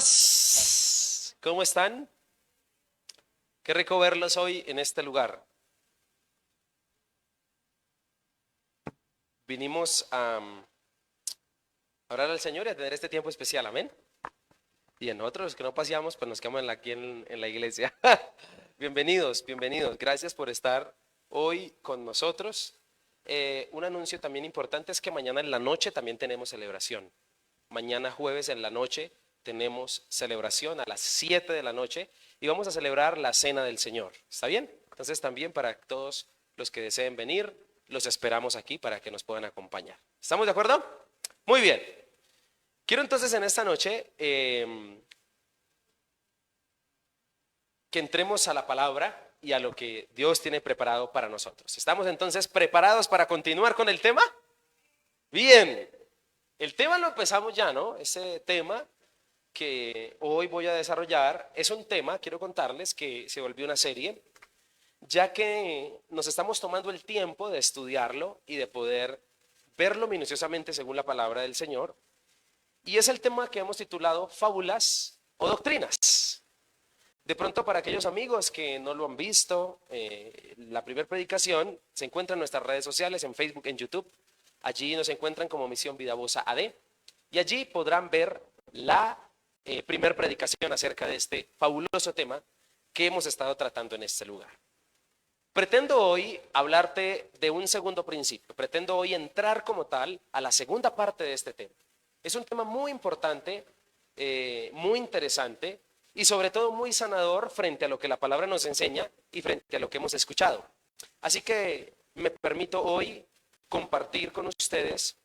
hermanos, ¿cómo están? Qué rico verlos hoy en este lugar. Vinimos a orar al Señor y a tener este tiempo especial, amén. Y a nosotros los que no paseamos, pues nos quedamos aquí en la iglesia. Bienvenidos, bienvenidos. Gracias por estar hoy con nosotros. Un anuncio también importante es que mañana en la noche también tenemos celebración. Mañana jueves en la noche tenemos celebración a las 7 de la noche y vamos a celebrar la cena del Señor. ¿Está bien? Entonces también para todos los que deseen venir, los esperamos aquí para que nos puedan acompañar. ¿Estamos de acuerdo? Muy bien. Quiero entonces en esta noche que entremos a la palabra y a lo que Dios tiene preparado para nosotros. ¿Estamos entonces preparados para continuar con el tema? Bien. El tema lo empezamos ya, ¿no? Ese tema que hoy voy a desarrollar es un tema, quiero contarles, que se volvió una serie, ya que nos estamos tomando el tiempo de estudiarlo y de poder verlo minuciosamente según la palabra del Señor. Y es el tema que hemos titulado Fábulas o Doctrinas. De pronto, para aquellos amigos que no lo han visto, la primera predicación se encuentra en nuestras redes sociales, en Facebook, en YouTube. Allí nos encuentran como Misión Vida Vosa AD. Y allí podrán ver la primera predicación acerca de este fabuloso tema que hemos estado tratando en este lugar. Pretendo hoy hablarte de un segundo principio. Pretendo hoy entrar como tal a la segunda parte de este tema. Es un tema muy importante, muy interesante y sobre todo muy sanador frente a lo que la palabra nos enseña y frente a lo que hemos escuchado. Así que me permito hoy compartir con ustedes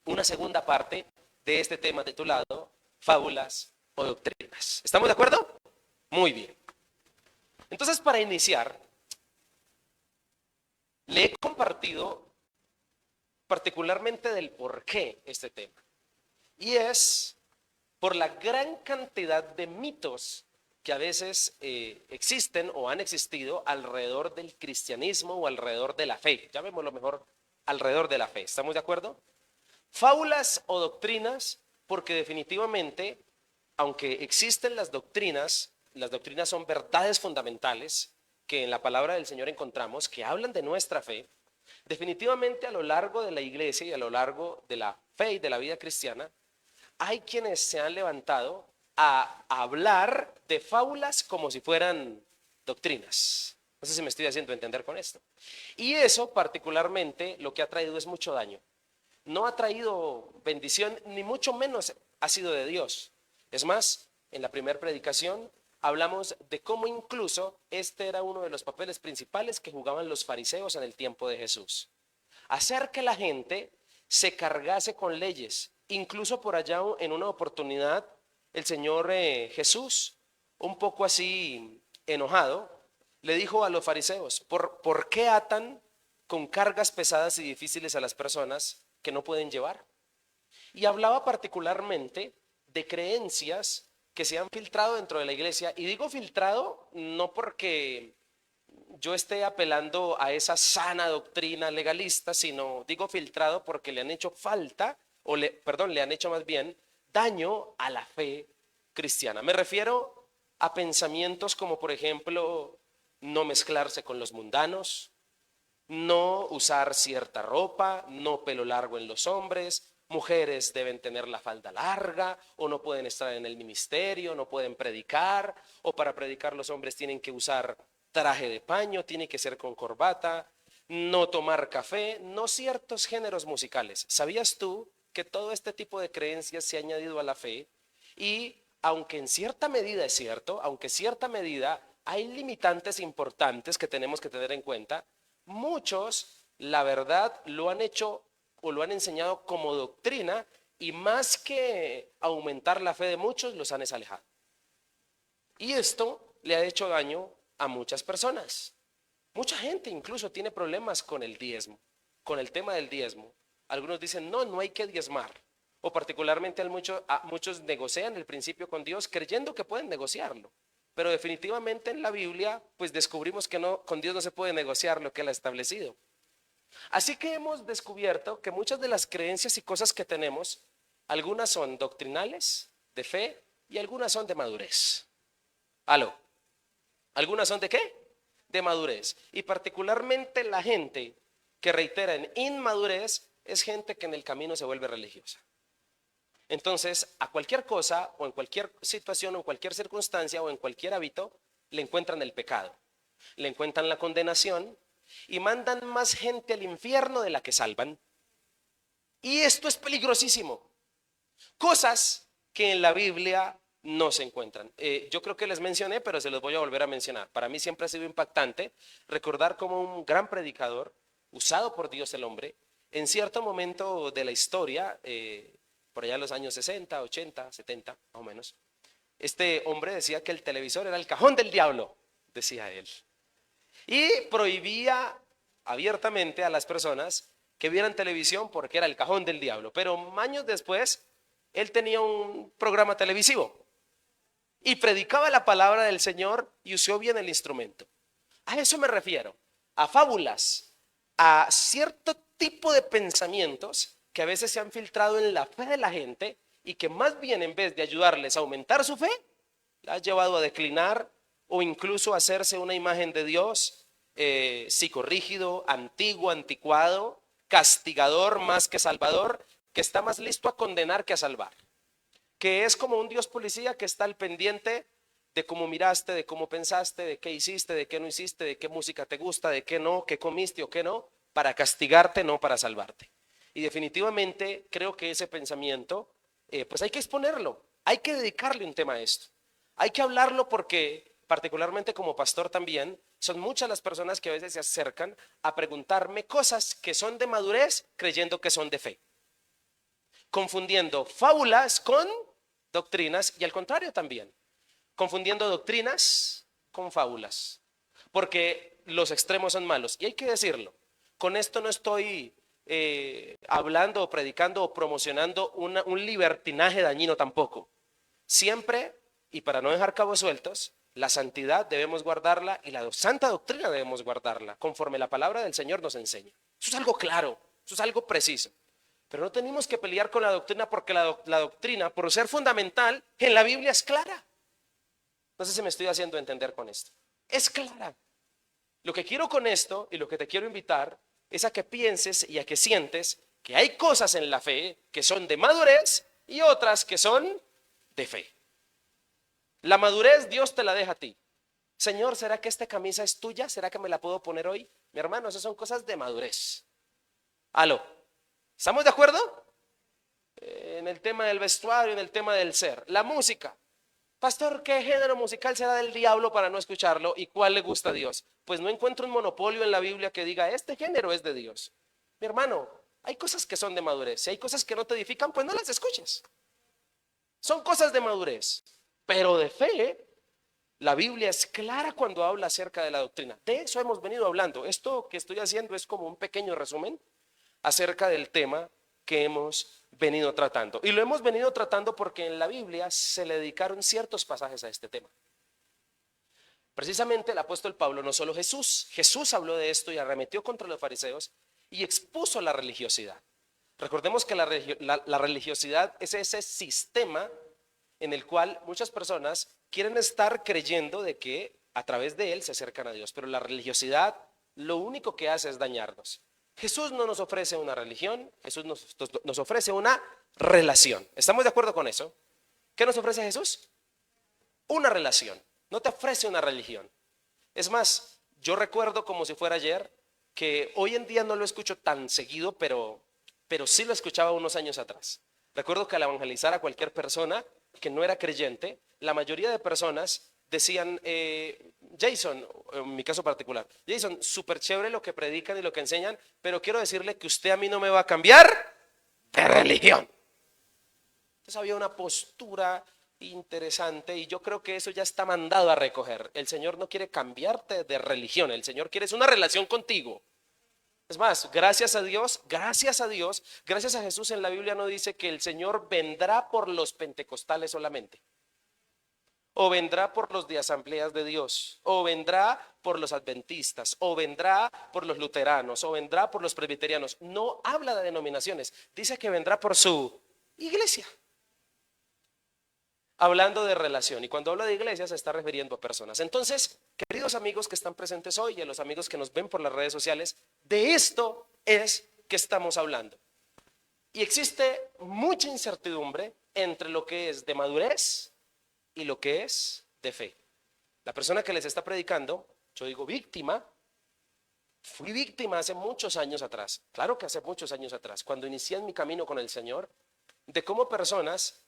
una segunda parte de este tema titulado Fábulas o Doctrinas. ¿Estamos de acuerdo? Muy bien. Entonces, para iniciar, le he compartido particularmente del por qué este tema. Y es por la gran cantidad de mitos que a veces existen o han existido alrededor del cristianismo o alrededor de la fe. Llamémoslo mejor alrededor de la fe. ¿Estamos de acuerdo? Fábulas o doctrinas, porque definitivamente, aunque existen las doctrinas son verdades fundamentales que en la palabra del Señor encontramos, que hablan de nuestra fe. Definitivamente a lo largo de la iglesia y a lo largo de la fe y de la vida cristiana, hay quienes se han levantado a hablar de fábulas como si fueran doctrinas. No sé si me estoy haciendo entender con esto. Y eso particularmente lo que ha traído es mucho daño. No ha traído bendición, ni mucho menos ha sido de Dios. Es más, en la primera predicación hablamos de cómo incluso este era uno de los papeles principales que jugaban los fariseos en el tiempo de Jesús. Hacer que la gente se cargase con leyes. Incluso por allá en una oportunidad, el Señor Jesús, un poco así enojado, le dijo a los fariseos, ¿por qué atan con cargas pesadas y difíciles a las personas que no pueden llevar? Y hablaba particularmente de creencias que se han filtrado dentro de la iglesia. Y digo filtrado no porque yo esté apelando a esa sana doctrina legalista, sino digo filtrado porque le han hecho falta, le han hecho más bien daño a la fe cristiana. Me refiero a pensamientos como, por ejemplo, no mezclarse con los mundanos, no usar cierta ropa, no pelo largo en los hombres, mujeres deben tener la falda larga o no pueden estar en el ministerio, no pueden predicar, o para predicar los hombres tienen que usar traje de paño, tiene que ser con corbata, no tomar café, no ciertos géneros musicales. ¿Sabías tú que todo este tipo de creencias se ha añadido a la fe? Y aunque en cierta medida es cierto, aunque en cierta medida hay limitantes importantes que tenemos que tener en cuenta, muchos, la verdad, lo han hecho o lo han enseñado como doctrina y más que aumentar la fe de muchos, los han alejado. Y esto le ha hecho daño a muchas personas. Mucha gente incluso tiene problemas con el diezmo, con el tema del diezmo. Algunos dicen, no, no hay que diezmar. O particularmente muchos negocian el principio con Dios creyendo que pueden negociarlo. Pero definitivamente en la Biblia, pues descubrimos que no, con Dios no se puede negociar lo que Él ha establecido. Así que hemos descubierto que muchas de las creencias y cosas que tenemos, algunas son doctrinales, de fe, y algunas son de madurez. ¿Aló? ¿Algunas son de qué? De madurez. Y particularmente la gente que reitera en inmadurez es gente que en el camino se vuelve religiosa. Entonces, a cualquier cosa o en cualquier situación o en cualquier circunstancia o en cualquier hábito, le encuentran el pecado, le encuentran la condenación y mandan más gente al infierno de la que salvan. Y esto es peligrosísimo. Cosas que en la Biblia no se encuentran. Yo creo que les mencioné, pero se los voy a volver a mencionar. Para mí siempre ha sido impactante recordar cómo un gran predicador, usado por Dios el hombre, en cierto momento de la historia, por allá en los años 60, 80, 70, más o menos, este hombre decía que el televisor era el cajón del diablo, decía él. Y prohibía abiertamente a las personas que vieran televisión porque era el cajón del diablo. Pero años después, él tenía un programa televisivo y predicaba la palabra del Señor y usó bien el instrumento. A eso me refiero, a fábulas, a cierto tipo de pensamientos que a veces se han filtrado en la fe de la gente y que más bien en vez de ayudarles a aumentar su fe, la ha llevado a declinar o incluso a hacerse una imagen de Dios psicorrígido, antiguo, anticuado, castigador más que salvador, que está más listo a condenar que a salvar, que es como un Dios policía que está al pendiente de cómo miraste, de cómo pensaste, de qué hiciste, de qué no hiciste, de qué música te gusta, de qué no, qué comiste o qué no, para castigarte, no para salvarte. Y definitivamente creo que ese pensamiento, pues hay que exponerlo, hay que dedicarle un tema a esto, hay que hablarlo porque, particularmente como pastor también, son muchas las personas que a veces se acercan a preguntarme cosas que son de madurez creyendo que son de fe, confundiendo fábulas con doctrinas y al contrario también, confundiendo doctrinas con fábulas, porque los extremos son malos y hay que decirlo. Con esto no estoy hablando o predicando o promocionando un libertinaje dañino tampoco. Siempre, y para no dejar cabos sueltos, la santidad debemos guardarla y la santa doctrina debemos guardarla, conforme la palabra del Señor nos enseña. Eso es algo claro, eso es algo preciso. Pero no tenemos que pelear con la doctrina porque la doctrina, por ser fundamental, en la Biblia es clara. No sé si me estoy haciendo entender con esto. Es clara. Lo que quiero con esto y lo que te quiero invitar es a que pienses y a que sientes que hay cosas en la fe que son de madurez y otras que son de fe. La madurez Dios te la deja a ti. Señor, ¿será que esta camisa es tuya? ¿Será que me la puedo poner hoy? Mi hermano, esas son cosas de madurez. Aló, ¿estamos de acuerdo? En el tema del vestuario, en el tema del ser. La música. Pastor, ¿qué género musical será del diablo para no escucharlo? ¿Y cuál le gusta a Dios? Pues no encuentro un monopolio en la Biblia que diga, este género es de Dios. Mi hermano, hay cosas que son de madurez. Si hay cosas que no te edifican, pues no las escuches. Son cosas de madurez. Pero de fe, la Biblia es clara cuando habla acerca de la doctrina. De eso hemos venido hablando. Esto que estoy haciendo es como un pequeño resumen acerca del tema que hemos venido tratando. Y lo hemos venido tratando porque en la Biblia se le dedicaron ciertos pasajes a este tema. Precisamente el apóstol Pablo, no solo Jesús habló de esto y arremetió contra los fariseos y expuso la religiosidad. Recordemos que la religiosidad es ese sistema en el cual muchas personas quieren estar creyendo de que a través de él se acercan a Dios, pero la religiosidad lo único que hace es dañarnos. Jesús no nos ofrece una religión, Jesús nos ofrece una relación. ¿Estamos de acuerdo con eso? ¿Qué nos ofrece Jesús? Una relación. No te ofrece una religión. Es más, yo recuerdo como si fuera ayer que hoy en día no lo escucho tan seguido, pero sí lo escuchaba unos años atrás. Recuerdo que al evangelizar a cualquier persona que no era creyente, la mayoría de personas decían, Jason, en mi caso particular, Jason, súper chévere lo que predican y lo que enseñan, pero quiero decirle que usted a mí no me va a cambiar de religión. Entonces había una postura interesante y yo creo que eso ya está mandado a recoger. El Señor no quiere cambiarte de religión, el Señor quiere una relación contigo. Es más, gracias a Dios, gracias a Jesús en la Biblia no dice que el Señor vendrá por los pentecostales solamente, o vendrá por los de asambleas de Dios, o vendrá por los adventistas, o vendrá por los luteranos, o vendrá por los presbiterianos. No habla de denominaciones, dice que vendrá por su iglesia. hablando de relación. Y cuando habla de iglesia se está refiriendo a personas. Entonces, queridos amigos que están presentes hoy y a los amigos que nos ven por las redes sociales, de esto es que estamos hablando. Y existe mucha incertidumbre entre lo que es de madurez y lo que es de fe. La persona que les está predicando, yo digo víctima, fui víctima hace muchos años atrás, claro que hace muchos años atrás, cuando inicié mi camino con el Señor, de cómo personas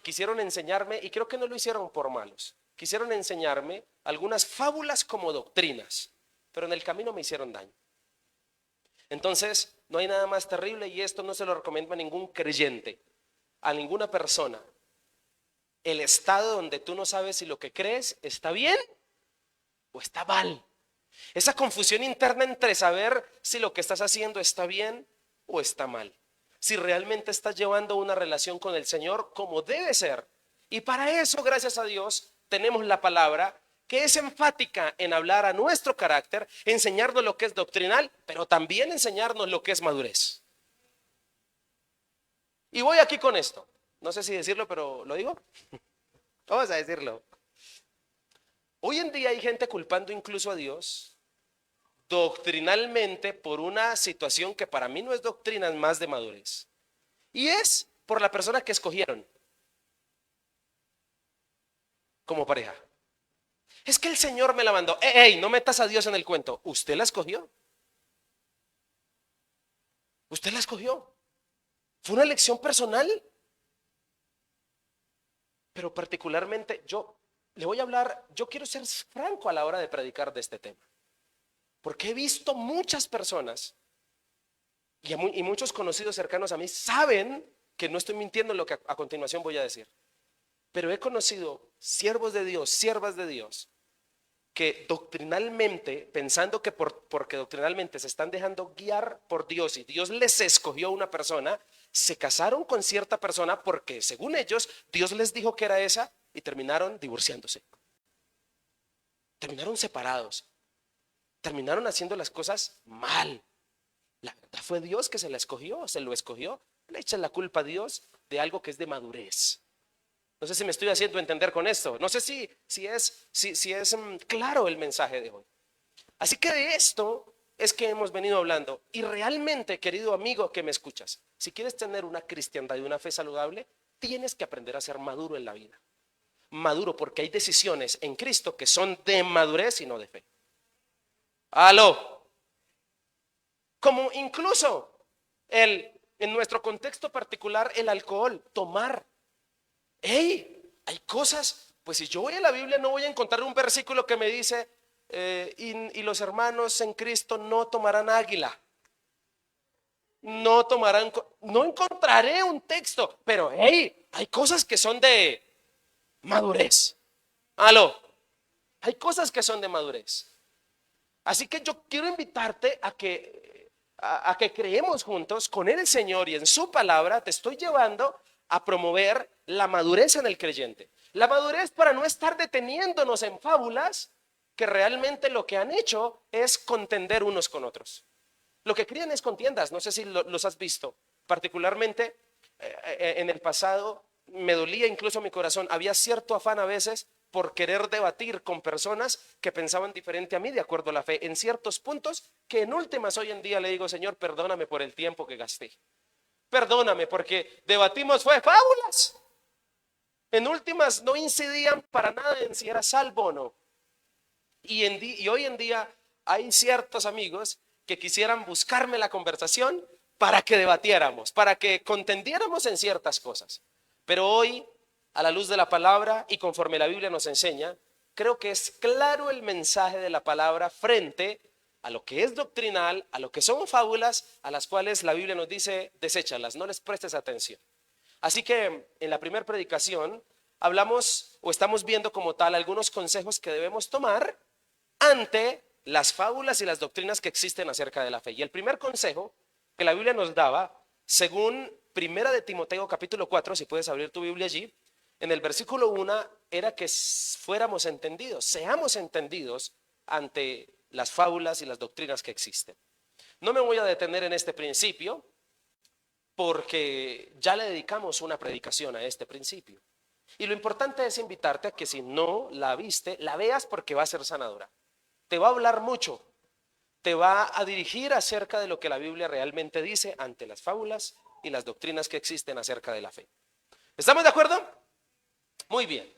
quisieron enseñarme, y creo que no lo hicieron por malos, quisieron enseñarme algunas fábulas como doctrinas, pero en el camino me hicieron daño. Entonces, no hay nada más terrible, y esto no se lo recomiendo a ningún creyente, a ninguna persona. El estado donde tú no sabes si lo que crees está bien o está mal. Esa confusión interna entre saber si lo que estás haciendo está bien o está mal. Si realmente estás llevando una relación con el Señor como debe ser. Y para eso, gracias a Dios, tenemos la palabra que es enfática en hablar a nuestro carácter, enseñarnos lo que es doctrinal, pero también enseñarnos lo que es madurez. Y voy aquí con esto. No sé si decirlo, pero ¿lo digo? Vamos a decirlo. Hoy en día hay gente culpando incluso a Dios doctrinalmente por una situación que para mí no es doctrina, es más de madurez. Y es por la persona que escogieron como pareja. Es que el Señor me la mandó. ¡Ey! No metas a Dios en el cuento. ¿Usted la escogió? ¿Usted la escogió? ¿Fue una elección personal? Pero particularmente yo le voy a hablar, yo quiero ser franco a la hora de predicar de este tema. Porque he visto muchas personas y muchos conocidos cercanos a mí saben que no estoy mintiendo en lo que a continuación voy a decir. Pero he conocido siervos de Dios, siervas de Dios, que doctrinalmente, pensando que porque doctrinalmente se están dejando guiar por Dios y Dios les escogió a una persona, se casaron con cierta persona porque según ellos Dios les dijo que era esa y terminaron divorciándose. Terminaron separados. Terminaron haciendo las cosas mal. La verdad fue Dios que se la escogió, se lo escogió. Le echan la culpa a Dios de algo que es de madurez. No sé si me estoy haciendo entender con esto. No sé si es claro el mensaje de hoy. Así que de esto es que hemos venido hablando. Y realmente, querido amigo que me escuchas, si quieres tener una cristiandad y una fe saludable, tienes que aprender a ser maduro en la vida. Maduro porque hay decisiones en Cristo que son de madurez y no de fe. Aló. Como incluso en nuestro contexto particular, el alcohol, tomar. Hey, hay cosas, pues si yo voy a la Biblia no voy a encontrar un versículo que me dice y los hermanos en Cristo no tomarán águila, no tomarán, no encontraré un texto, pero hey, hay cosas que son de madurez. Aló, hay cosas que son de madurez. Así que yo quiero invitarte a que creemos juntos con el Señor y en su palabra te estoy llevando a promover la madurez en el creyente. La madurez para no estar deteniéndonos en fábulas que realmente lo que han hecho es contender unos con otros. Lo que crían es contiendas, no sé si los has visto. Particularmente en el pasado me dolía incluso mi corazón, había cierto afán a veces por querer debatir con personas que pensaban diferente a mí de acuerdo a la fe en ciertos puntos que en últimas hoy en día le digo, Señor, perdóname por el tiempo que gasté. Perdóname porque debatimos fue fábulas. En últimas no incidían para nada en si era salvo o no. Y hoy en día hay ciertos amigos que quisieran buscarme la conversación para que debatiéramos, para que contendiéramos en ciertas cosas. Pero hoy, a la luz de la palabra y conforme la Biblia nos enseña, creo que es claro el mensaje de la palabra frente a lo que es doctrinal, a lo que son fábulas, a las cuales la Biblia nos dice, deséchalas, no les prestes atención. Así que en la primera predicación hablamos o estamos viendo como tal algunos consejos que debemos tomar ante las fábulas y las doctrinas que existen acerca de la fe. Y el primer consejo que la Biblia nos daba, según Primera de Timoteo capítulo 4, si puedes abrir tu Biblia allí, en el versículo 1 era que fuéramos entendidos, seamos entendidos ante las fábulas y las doctrinas que existen. No me voy a detener en este principio porque ya le dedicamos una predicación a este principio. Y lo importante es invitarte a que si no la viste, la veas porque va a ser sanadora. Te va a hablar mucho, te va a dirigir acerca de lo que la Biblia realmente dice ante las fábulas y las doctrinas que existen acerca de la fe. ¿Estamos de acuerdo? Muy bien.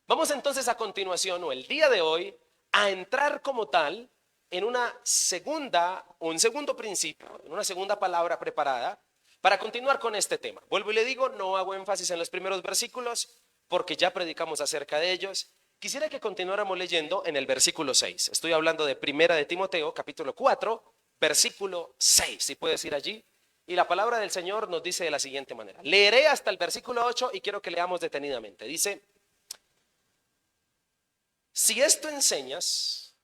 Vamos entonces a continuación, o el día de hoy, a entrar como tal en una segunda, o un segundo principio, en una segunda palabra preparada para continuar con este tema. Vuelvo y le digo, no hago énfasis en los primeros versículos porque ya predicamos acerca de ellos. Quisiera que continuáramos leyendo en el versículo 6. Estoy hablando de Primera de Timoteo, capítulo 4, versículo 6. Si puedes ir allí. Y la palabra del Señor nos dice de la siguiente manera. Leeré hasta el versículo 8 y quiero que leamos detenidamente. Dice: si esto enseñas,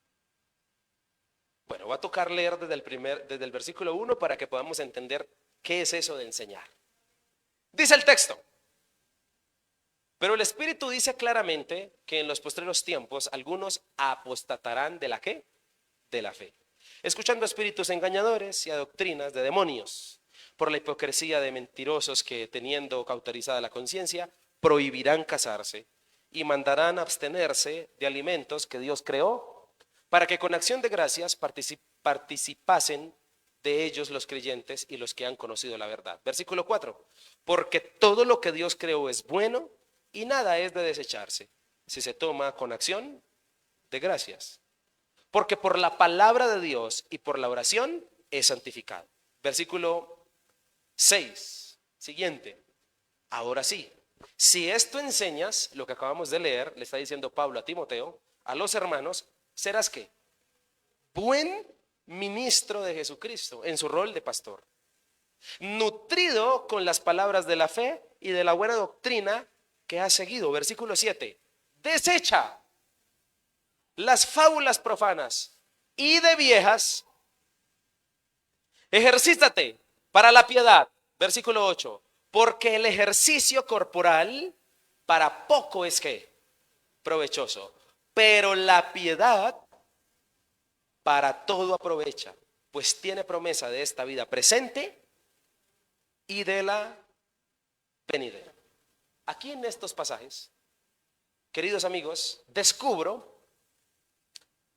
bueno, va a tocar leer desde el versículo 1 para que podamos entender qué es eso de enseñar. Dice el texto: pero el Espíritu dice claramente que en los postreros tiempos algunos apostatarán ¿de la qué? De la fe, escuchando a espíritus engañadores y a doctrinas de demonios, por la hipocresía de mentirosos que, teniendo cauterizada la conciencia, prohibirán casarse y mandarán abstenerse de alimentos que Dios creó, para que con acción de gracias participasen de ellos los creyentes y los que han conocido la verdad. Versículo 4. Porque todo lo que Dios creó es bueno y nada es de desecharse si se toma con acción de gracias. Porque por la palabra de Dios y por la oración es santificado. Versículo 6. Siguiente. Ahora sí, si esto enseñas, lo que acabamos de leer, le está diciendo Pablo a Timoteo, a los hermanos, serás ¿qué? Buen ministro de Jesucristo en su rol de pastor, nutrido con las palabras de la fe y de la buena doctrina que has seguido. Versículo 7. Desecha las fábulas profanas y de viejas, ejercítate para la piedad. Versículo 8. Porque el ejercicio corporal para poco es que provechoso, pero la piedad para todo aprovecha, pues tiene promesa de esta vida presente y de la venidera. Aquí en estos pasajes, queridos amigos, descubro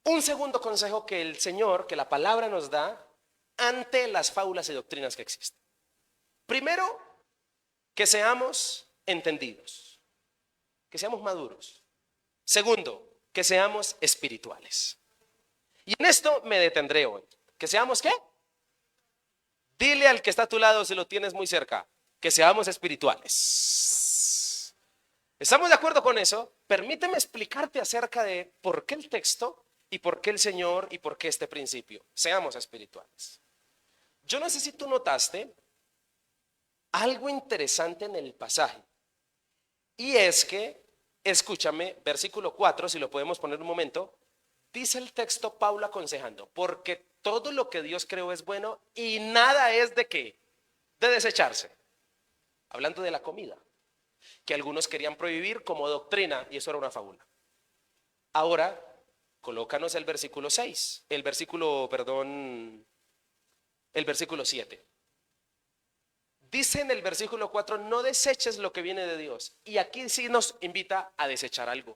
un segundo consejo que el Señor, que la palabra nos da ante las fábulas y doctrinas que existen. Primero, que seamos entendidos, que seamos maduros. Segundo, que seamos espirituales. Y en esto me detendré hoy. ¿Que seamos qué? Dile al que está a tu lado, si lo tienes muy cerca, que seamos espirituales. ¿Estamos de acuerdo con eso? Permíteme explicarte acerca de por qué el texto y por qué el Señor y por qué este principio. Seamos espirituales. Yo no sé si tú notaste algo interesante en el pasaje. Y es que, escúchame, versículo 4, si lo podemos poner un momento, dice el texto Pablo aconsejando, porque todo lo que Dios creó es bueno y nada es de qué, de desecharse. Hablando de la comida, que algunos querían prohibir como doctrina y eso era una fábula. Ahora, colócanos el versículo 6, el versículo 7. Dice en el versículo 4, no deseches lo que viene de Dios. Y aquí sí nos invita a desechar algo.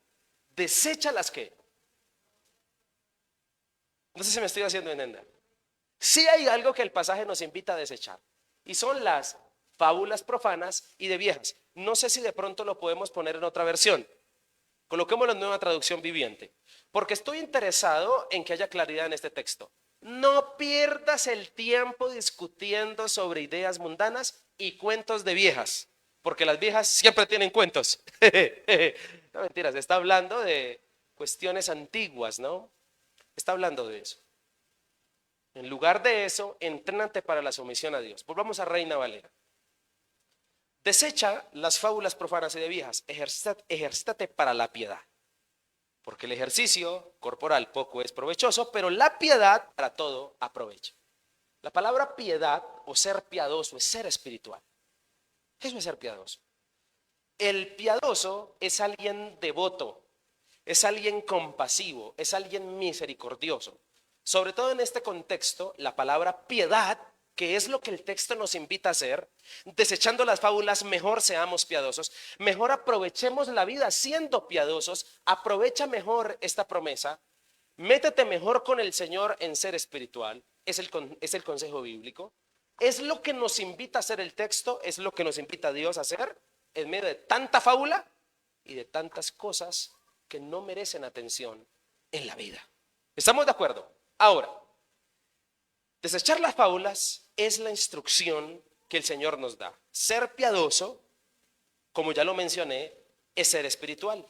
Desecha las que. No sé si me estoy haciendo entender. Sí hay algo que el pasaje nos invita a desechar. Y son las fábulas profanas y de viejas. No sé si de pronto lo podemos poner en otra versión. Coloquémoslo en Nueva Traducción Viviente. Porque estoy interesado en que haya claridad en este texto. No pierdas el tiempo discutiendo sobre ideas mundanas y cuentos de viejas, porque las viejas siempre tienen cuentos. No mentiras, está hablando de cuestiones antiguas, ¿no? Está hablando de eso. En lugar de eso, entrénate para la sumisión a Dios. Volvamos a Reina Valera. Desecha las fábulas profanas y de viejas, ejercítate para la piedad. Porque el ejercicio corporal poco es provechoso, pero la piedad para todo aprovecha. La palabra piedad o ser piadoso es ser espiritual. Eso es ser piadoso. El piadoso es alguien devoto, es alguien compasivo, es alguien misericordioso. Sobre todo en este contexto, la palabra piedad que es lo que el texto nos invita a hacer, desechando las fábulas, mejor seamos piadosos, mejor aprovechemos la vida siendo piadosos, aprovecha mejor esta promesa, métete mejor con el Señor en ser espiritual, es el consejo bíblico, es lo que nos invita a hacer el texto, es lo que nos invita a Dios a hacer en medio de tanta fábula y de tantas cosas que no merecen atención en la vida. ¿Estamos de acuerdo? Ahora, desechar las fábulas es la instrucción que el Señor nos da. Ser piadoso, como ya lo mencioné, es ser espiritual.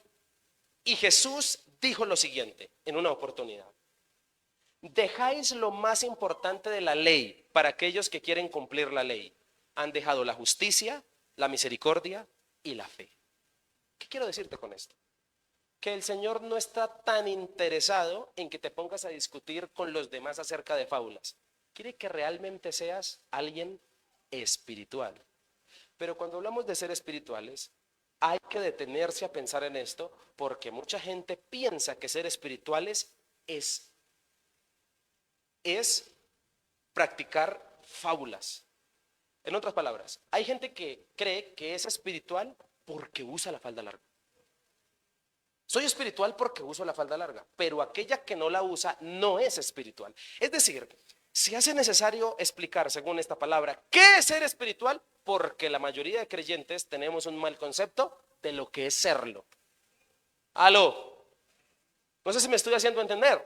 Y Jesús dijo lo siguiente en una oportunidad: dejáis lo más importante de la ley para aquellos que quieren cumplir la ley. Han dejado la justicia, la misericordia y la fe. ¿Qué quiero decirte con esto? Que el Señor no está tan interesado en que te pongas a discutir con los demás acerca de fábulas. Quiere que realmente seas alguien espiritual. Pero cuando hablamos de ser espirituales, hay que detenerse a pensar en esto, porque mucha gente piensa que ser espirituales es practicar fábulas. En otras palabras, hay gente que cree que es espiritual porque usa la falda larga. Soy espiritual porque uso la falda larga, pero aquella que no la usa no es espiritual. Es decir, se hace necesario explicar, según esta palabra, qué es ser espiritual, porque la mayoría de creyentes tenemos un mal concepto de lo que es serlo. ¿Aló? No sé si me estoy haciendo entender.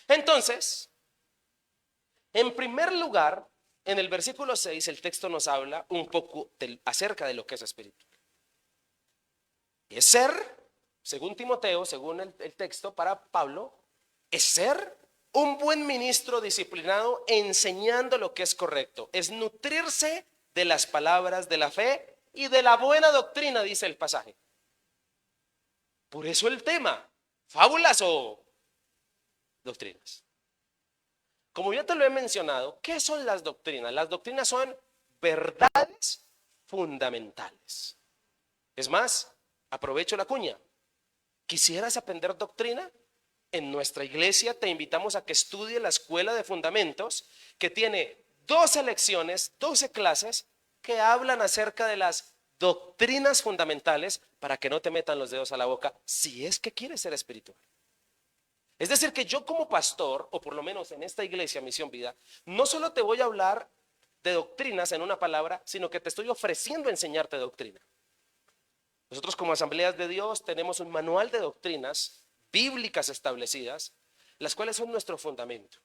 Entonces, en primer lugar, en el versículo 6, el texto nos habla un poco acerca de lo que es espiritual. Es ser, según Timoteo, según el texto para Pablo, es ser un buen ministro disciplinado enseñando lo que es correcto. Es nutrirse de las palabras de la fe y de la buena doctrina, dice el pasaje. Por eso el tema, fábulas o doctrinas. Como ya te lo he mencionado, ¿qué son las doctrinas? Las doctrinas son verdades fundamentales. Es más, aprovecho la cuña. ¿Quisieras aprender doctrina? En nuestra iglesia te invitamos a que estudie la escuela de fundamentos, que tiene 12 lecciones, 12 clases que hablan acerca de las doctrinas fundamentales para que no te metan los dedos a la boca si es que quieres ser espiritual. Es decir, que yo como pastor, o por lo menos en esta iglesia Misión Vida, no solo te voy a hablar de doctrinas en una palabra, sino que te estoy ofreciendo enseñarte doctrina. Nosotros como Asambleas de Dios tenemos un manual de doctrinas bíblicas establecidas, las cuales son nuestro fundamento.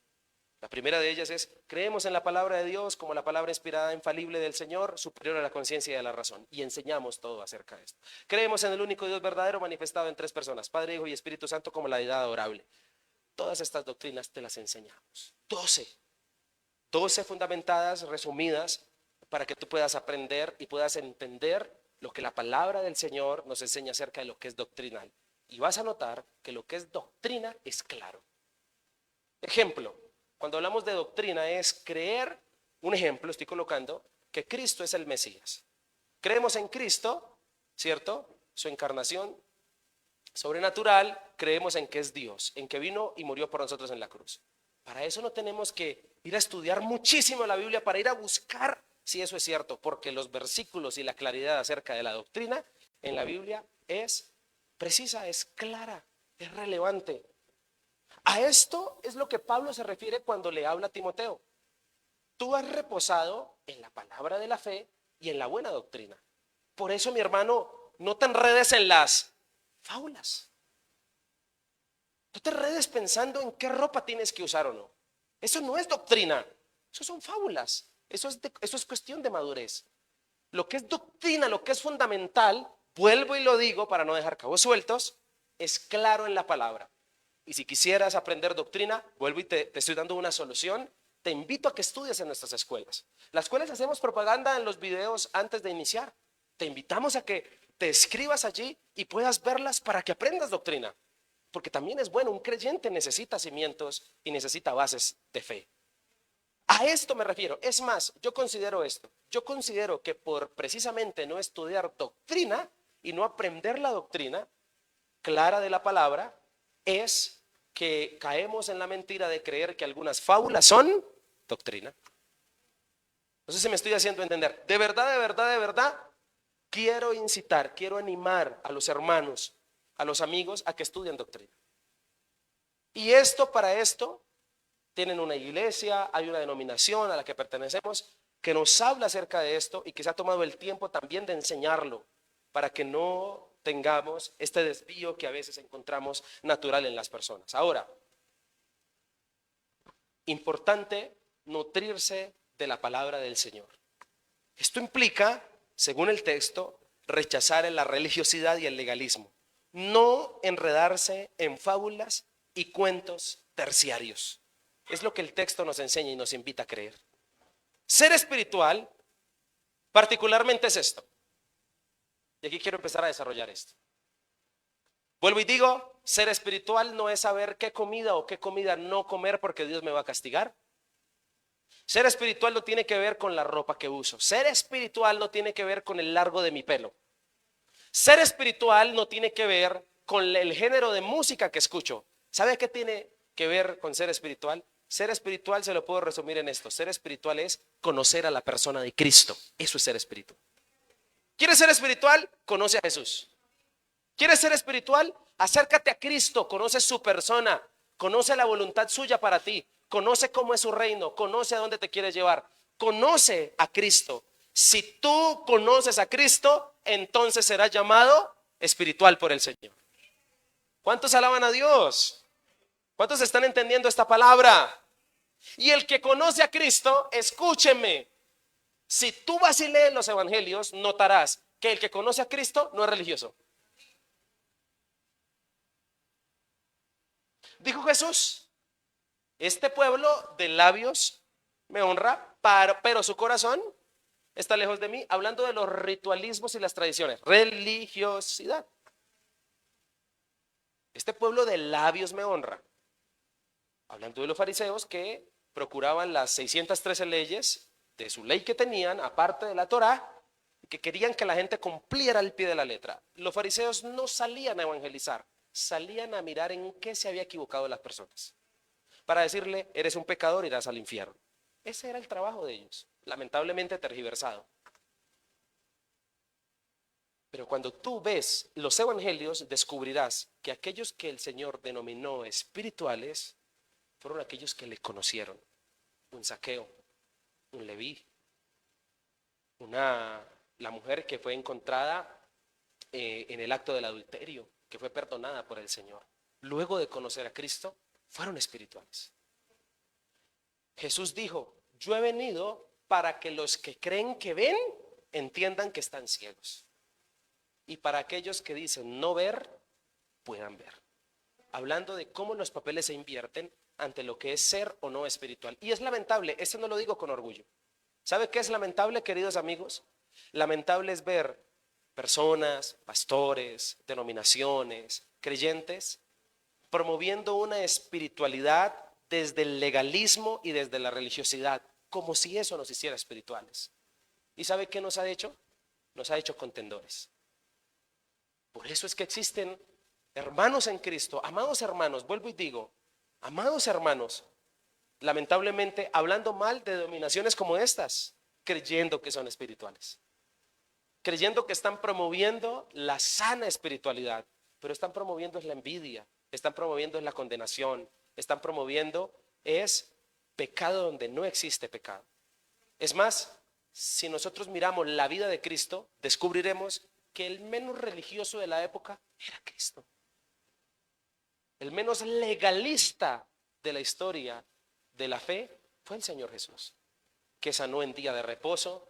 La primera de ellas es: creemos en la palabra de Dios como la palabra inspirada, infalible del Señor, superior a la conciencia y a la razón, y enseñamos todo acerca de esto. Creemos en el único Dios verdadero manifestado en 3 personas, Padre, Hijo y Espíritu Santo, como la deidad adorable. Todas estas doctrinas te las enseñamos. 12 fundamentadas, resumidas, para que tú puedas aprender y puedas entender lo que la palabra del Señor nos enseña acerca de lo que es doctrinal. Y vas a notar que lo que es doctrina es claro. Ejemplo, cuando hablamos de doctrina es creer, un ejemplo estoy colocando, que Cristo es el Mesías. Creemos en Cristo, ¿cierto? Su encarnación sobrenatural, creemos en que es Dios, en que vino y murió por nosotros en la cruz. Para eso no tenemos que ir a estudiar muchísimo la Biblia, para ir a buscar si eso es cierto, porque los versículos y la claridad acerca de la doctrina en la Biblia es precisa, es clara, es relevante. A esto es lo que Pablo se refiere cuando le habla a Timoteo. Tú has reposado en la palabra de la fe y en la buena doctrina. Por eso, mi hermano, no te enredes en las fábulas. No te enredes pensando en qué ropa tienes que usar o no. Eso no es doctrina, eso son fábulas. Eso es cuestión de madurez. Lo que es doctrina, lo que es fundamental, vuelvo y lo digo para no dejar cabos sueltos, es claro en la palabra. Y si quisieras aprender doctrina, vuelvo y te estoy dando una solución. Te invito a que estudies en nuestras escuelas. Las cuales hacemos propaganda en los videos antes de iniciar. Te invitamos a que te escribas allí y puedas verlas para que aprendas doctrina. Porque también es bueno, un creyente necesita cimientos y necesita bases de fe. A esto me refiero. Es más, yo considero esto. Yo considero que por precisamente no estudiar doctrina y no aprender la doctrina clara de la palabra, es que caemos en la mentira de creer que algunas fábulas son doctrina. No sé si me estoy haciendo entender. De verdad, de verdad, de verdad, quiero incitar, quiero animar a los hermanos, a los amigos, a que estudien doctrina. Y para esto, tienen una iglesia, hay una denominación a la que pertenecemos que nos habla acerca de esto y que se ha tomado el tiempo también de enseñarlo para que no tengamos este desvío que a veces encontramos natural en las personas. Ahora, importante nutrirse de la palabra del Señor. Esto implica, según el texto, rechazar la religiosidad y el legalismo, no enredarse en fábulas y cuentos terciarios. Es lo que el texto nos enseña y nos invita a creer. Ser espiritual, particularmente es esto. Y aquí quiero empezar a desarrollar esto. Vuelvo y digo, ser espiritual no es saber qué comida o qué comida no comer porque Dios me va a castigar. Ser espiritual no tiene que ver con la ropa que uso. Ser espiritual no tiene que ver con el largo de mi pelo. Ser espiritual no tiene que ver con el género de música que escucho. ¿Sabe qué tiene que ver con ser espiritual? Ser espiritual se lo puedo resumir en esto. Ser espiritual es conocer a la persona de Cristo. Eso es ser espiritual. ¿Quieres ser espiritual? Conoce a Jesús. ¿Quieres ser espiritual? Acércate a Cristo, conoce su persona, conoce la voluntad suya para ti, conoce cómo es su reino, conoce a dónde te quiere llevar, conoce a Cristo. Si tú conoces a Cristo, entonces serás llamado espiritual por el Señor. ¿Cuántos alaban a Dios? ¿Cuántos están entendiendo esta palabra? Y el que conoce a Cristo, escúcheme, si tú vas y lees los evangelios, notarás que el que conoce a Cristo no es religioso. Dijo Jesús, este pueblo de labios me honra, pero su corazón está lejos de mí, hablando de los ritualismos y las tradiciones, religiosidad. Este pueblo de labios me honra, hablando de los fariseos que procuraban las 613 leyes de su ley que tenían, aparte de la Torá, que querían que la gente cumpliera al pie de la letra. Los fariseos no salían a evangelizar, salían a mirar en qué se había equivocado las personas, para decirle, eres un pecador, irás al infierno. Ese era el trabajo de ellos, lamentablemente tergiversado. Pero cuando tú ves los evangelios, descubrirás que aquellos que el Señor denominó espirituales fueron aquellos que le conocieron. Un Zaqueo, un Leví, la mujer que fue encontrada en el acto del adulterio, que fue perdonada por el Señor. Luego de conocer a Cristo, fueron espirituales. Jesús dijo, yo he venido para que los que creen que ven, entiendan que están ciegos. Y para aquellos que dicen no ver, puedan ver. Hablando de cómo los papeles se invierten ante lo que es ser o no espiritual. Y es lamentable, esto no lo digo con orgullo. ¿Sabe qué es lamentable, queridos amigos? Lamentable es ver personas, pastores, denominaciones, creyentes, promoviendo una espiritualidad desde el legalismo y desde la religiosidad, como si eso nos hiciera espirituales. ¿Y sabe qué nos ha hecho? Nos ha hecho contendores. Por eso es que existen hermanos en Cristo, amados hermanos, vuelvo y digo, amados hermanos, lamentablemente hablando mal de denominaciones como estas, creyendo que son espirituales, creyendo que están promoviendo la sana espiritualidad, pero están promoviendo es la envidia, están promoviendo es la condenación, están promoviendo es pecado donde no existe pecado. Es más, si nosotros miramos la vida de Cristo, descubriremos que el menos religioso de la época era Cristo. El menos legalista de la historia de la fe fue el Señor Jesús, que sanó en día de reposo,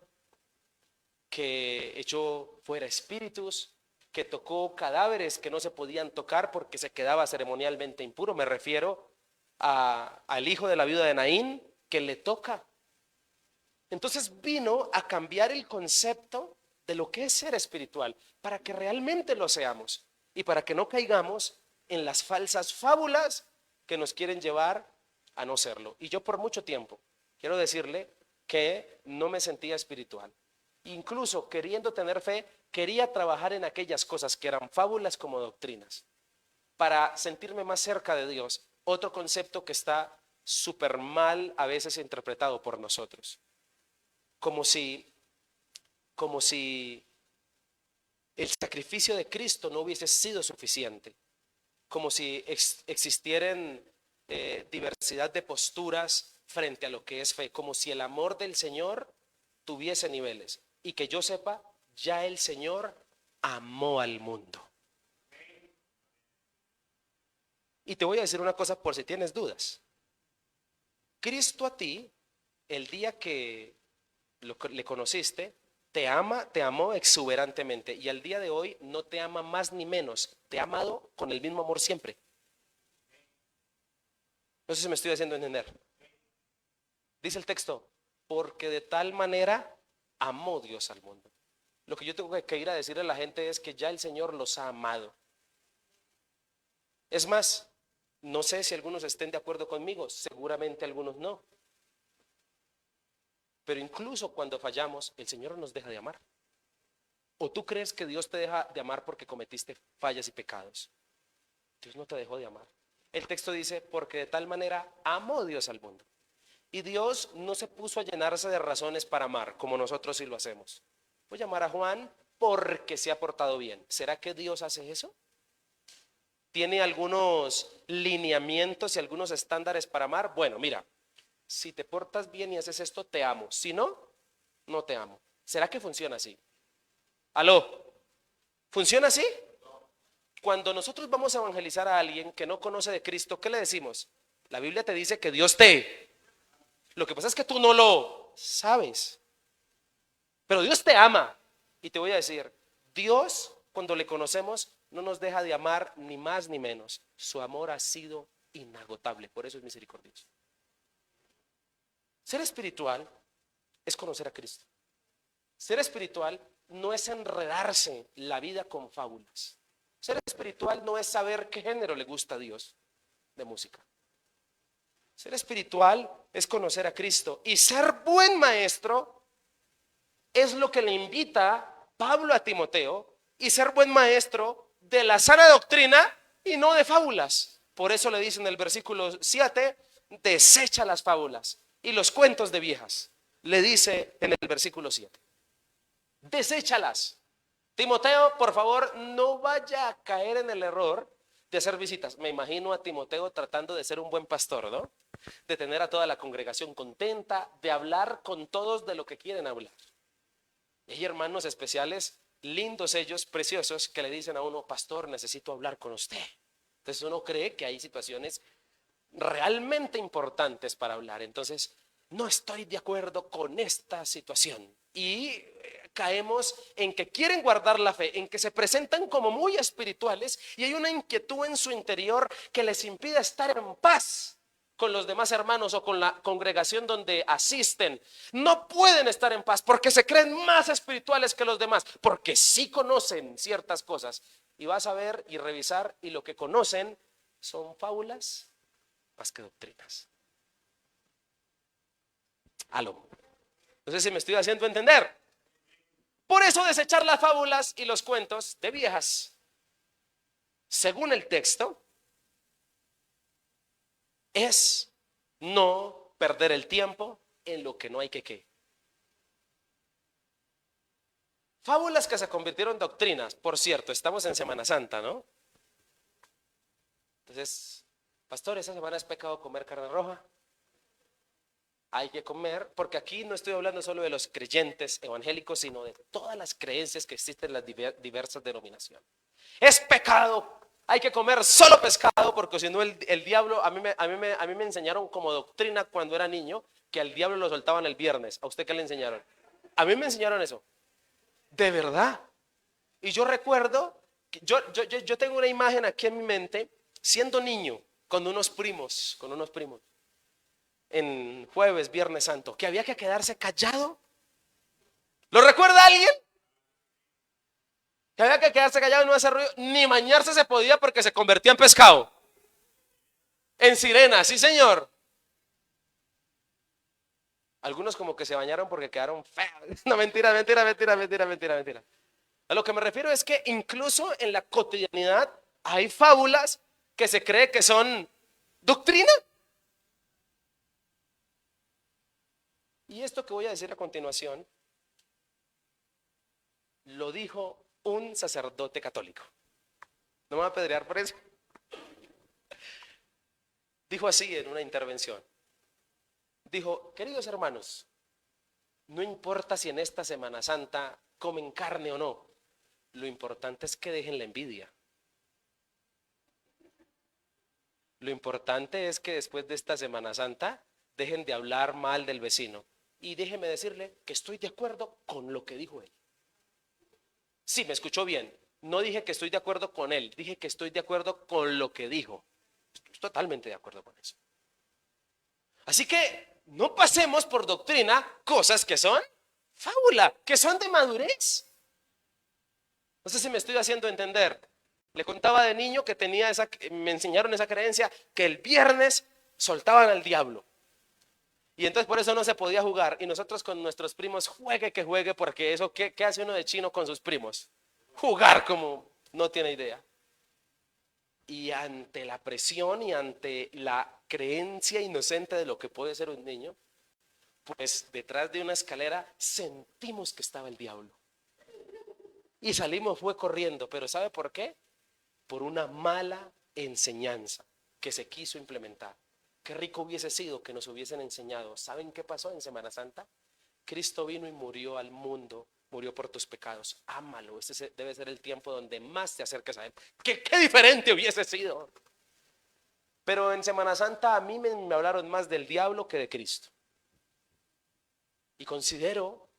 que echó fuera espíritus, que tocó cadáveres que no se podían tocar porque se quedaba ceremonialmente impuro. Me refiero al hijo de la viuda de Naín, que le toca. Entonces vino a cambiar el concepto de lo que es ser espiritual, para que realmente lo seamos y para que no caigamos en las falsas fábulas que nos quieren llevar a no serlo. Y yo por mucho tiempo, quiero decirle que no me sentía espiritual. Incluso queriendo tener fe, quería trabajar en aquellas cosas que eran fábulas como doctrinas, para sentirme más cerca de Dios. Otro concepto que está súper mal a veces interpretado por nosotros. como si, como si el sacrificio de Cristo no hubiese sido suficiente, como si existieran diversidad de posturas frente a lo que es fe, como si el amor del Señor tuviese niveles. Y que yo sepa, ya el Señor amó al mundo. Y te voy a decir una cosa por si tienes dudas. Cristo a ti, el día que le conociste, te ama, te amó exuberantemente, y al día de hoy no te ama más ni menos, te ha amado con el mismo amor siempre. No sé si me estoy haciendo entender. Dice el texto, porque de tal manera amó Dios al mundo. Lo que yo tengo que ir a decirle a la gente es que ya el Señor los ha amado. Es más, no sé si algunos estén de acuerdo conmigo, seguramente algunos no. Pero incluso cuando fallamos, el Señor no nos deja de amar. ¿O tú crees que Dios te deja de amar porque cometiste fallas y pecados? Dios no te dejó de amar. El texto dice, porque de tal manera amó Dios al mundo. Y Dios no se puso a llenarse de razones para amar, como nosotros sí lo hacemos. Voy a llamar a Juan porque se ha portado bien. ¿Será que Dios hace eso? ¿Tiene algunos lineamientos y algunos estándares para amar? Bueno, mira, si te portas bien y haces esto, te amo. Si no, no te amo. ¿Será que funciona así? ¿Aló? ¿Funciona así? Cuando nosotros vamos a evangelizar a alguien que no conoce de Cristo, ¿qué le decimos? La Biblia te dice que Dios te... Lo que pasa es que tú no lo sabes. Pero Dios te ama. Y te voy a decir, Dios, cuando le conocemos, no nos deja de amar ni más ni menos. Su amor ha sido inagotable. Por eso es misericordioso. Ser espiritual es conocer a Cristo. Ser espiritual no es enredarse la vida con fábulas. Ser espiritual no es saber qué género le gusta a Dios de música. Ser espiritual es conocer a Cristo. Y ser buen maestro es lo que le invita Pablo a Timoteo, y ser buen maestro de la sana doctrina y no de fábulas. Por eso le dice en el versículo 7, desecha las fábulas y los cuentos de viejas. Le dice en el versículo 7, deséchalas. Timoteo, por favor, no vaya a caer en el error de hacer visitas. Me imagino a Timoteo tratando de ser un buen pastor, ¿no? De tener a toda la congregación contenta, de hablar con todos de lo que quieren hablar. Y hay hermanos especiales, lindos ellos, preciosos, que le dicen a uno, pastor, necesito hablar con usted. Entonces uno cree que hay situaciones realmente importantes para hablar. Entonces, no estoy de acuerdo con esta situación. Y caemos en que quieren guardar la fe, en que se presentan como muy espirituales y hay una inquietud en su interior que les impide estar en paz con los demás hermanos o con la congregación donde asisten. No pueden estar en paz porque se creen más espirituales que los demás, porque sí conocen ciertas cosas. Y vas a ver y revisar, y lo que conocen son fábulas más que doctrinas. Aló. No sé si me estoy haciendo entender. Por eso desechar las fábulas y los cuentos de viejas. Según el texto, es no perder el tiempo en lo que no hay que qué. Fábulas que se convirtieron en doctrinas. Por cierto, estamos en Semana Santa, ¿no? Entonces, pastor, esta semana es pecado comer carne roja. Hay que comer, porque aquí no estoy hablando solo de los creyentes evangélicos, sino de todas las creencias que existen en las diversas denominaciones. Es pecado, hay que comer solo pescado, porque si no el diablo, a mí me enseñaron como doctrina cuando era niño, que al diablo lo soltaban el viernes. ¿A usted qué le enseñaron? A mí me enseñaron eso, de verdad. Y yo recuerdo, que yo tengo una imagen aquí en mi mente, siendo niño, con unos primos, en jueves, viernes santo, que había que quedarse callado. ¿Lo recuerda alguien? Que había que quedarse callado y no hacer ruido, ni bañarse se podía porque se convertía en pescado, en sirena, sí señor. Algunos como que se bañaron porque quedaron feos. No, mentira, mentira, mentira, mentira, mentira, mentira. A lo que me refiero es que incluso en la cotidianidad hay fábulas que se cree que son doctrina. Y esto que voy a decir a continuación, lo dijo un sacerdote católico. No me va a apedrear por eso. Dijo así en una intervención. Dijo, queridos hermanos, no importa si en esta Semana Santa comen carne o no, lo importante es que dejen la envidia. Lo importante es que después de esta Semana Santa dejen de hablar mal del vecino. Y déjeme decirle que estoy de acuerdo con lo que dijo él. Sí, me escuchó bien. No dije que estoy de acuerdo con él, dije que estoy de acuerdo con lo que dijo. Estoy totalmente de acuerdo con eso. Así que no pasemos por doctrina cosas que son fábula, que son de madurez. No sé si me estoy haciendo entender. Le contaba de niño que me enseñaron esa creencia que el viernes soltaban al diablo. Y entonces por eso no se podía jugar. Y nosotros con nuestros primos, juegue que juegue, porque eso, ¿qué hace uno de chino con sus primos? Jugar como no tiene idea. Y ante la presión y ante la creencia inocente de lo que puede ser un niño, pues detrás de una escalera sentimos que estaba el diablo. Y salimos fue corriendo, pero ¿sabe por qué? Por una mala enseñanza que se quiso implementar. Qué rico hubiese sido que nos hubiesen enseñado. ¿Saben qué pasó en Semana Santa? Cristo vino y murió al mundo, murió por tus pecados. Ámalo, este debe ser el tiempo donde más te acerques a Él. ¡Qué diferente hubiese sido! Pero en Semana Santa a mí me hablaron más del diablo que de Cristo. Y considero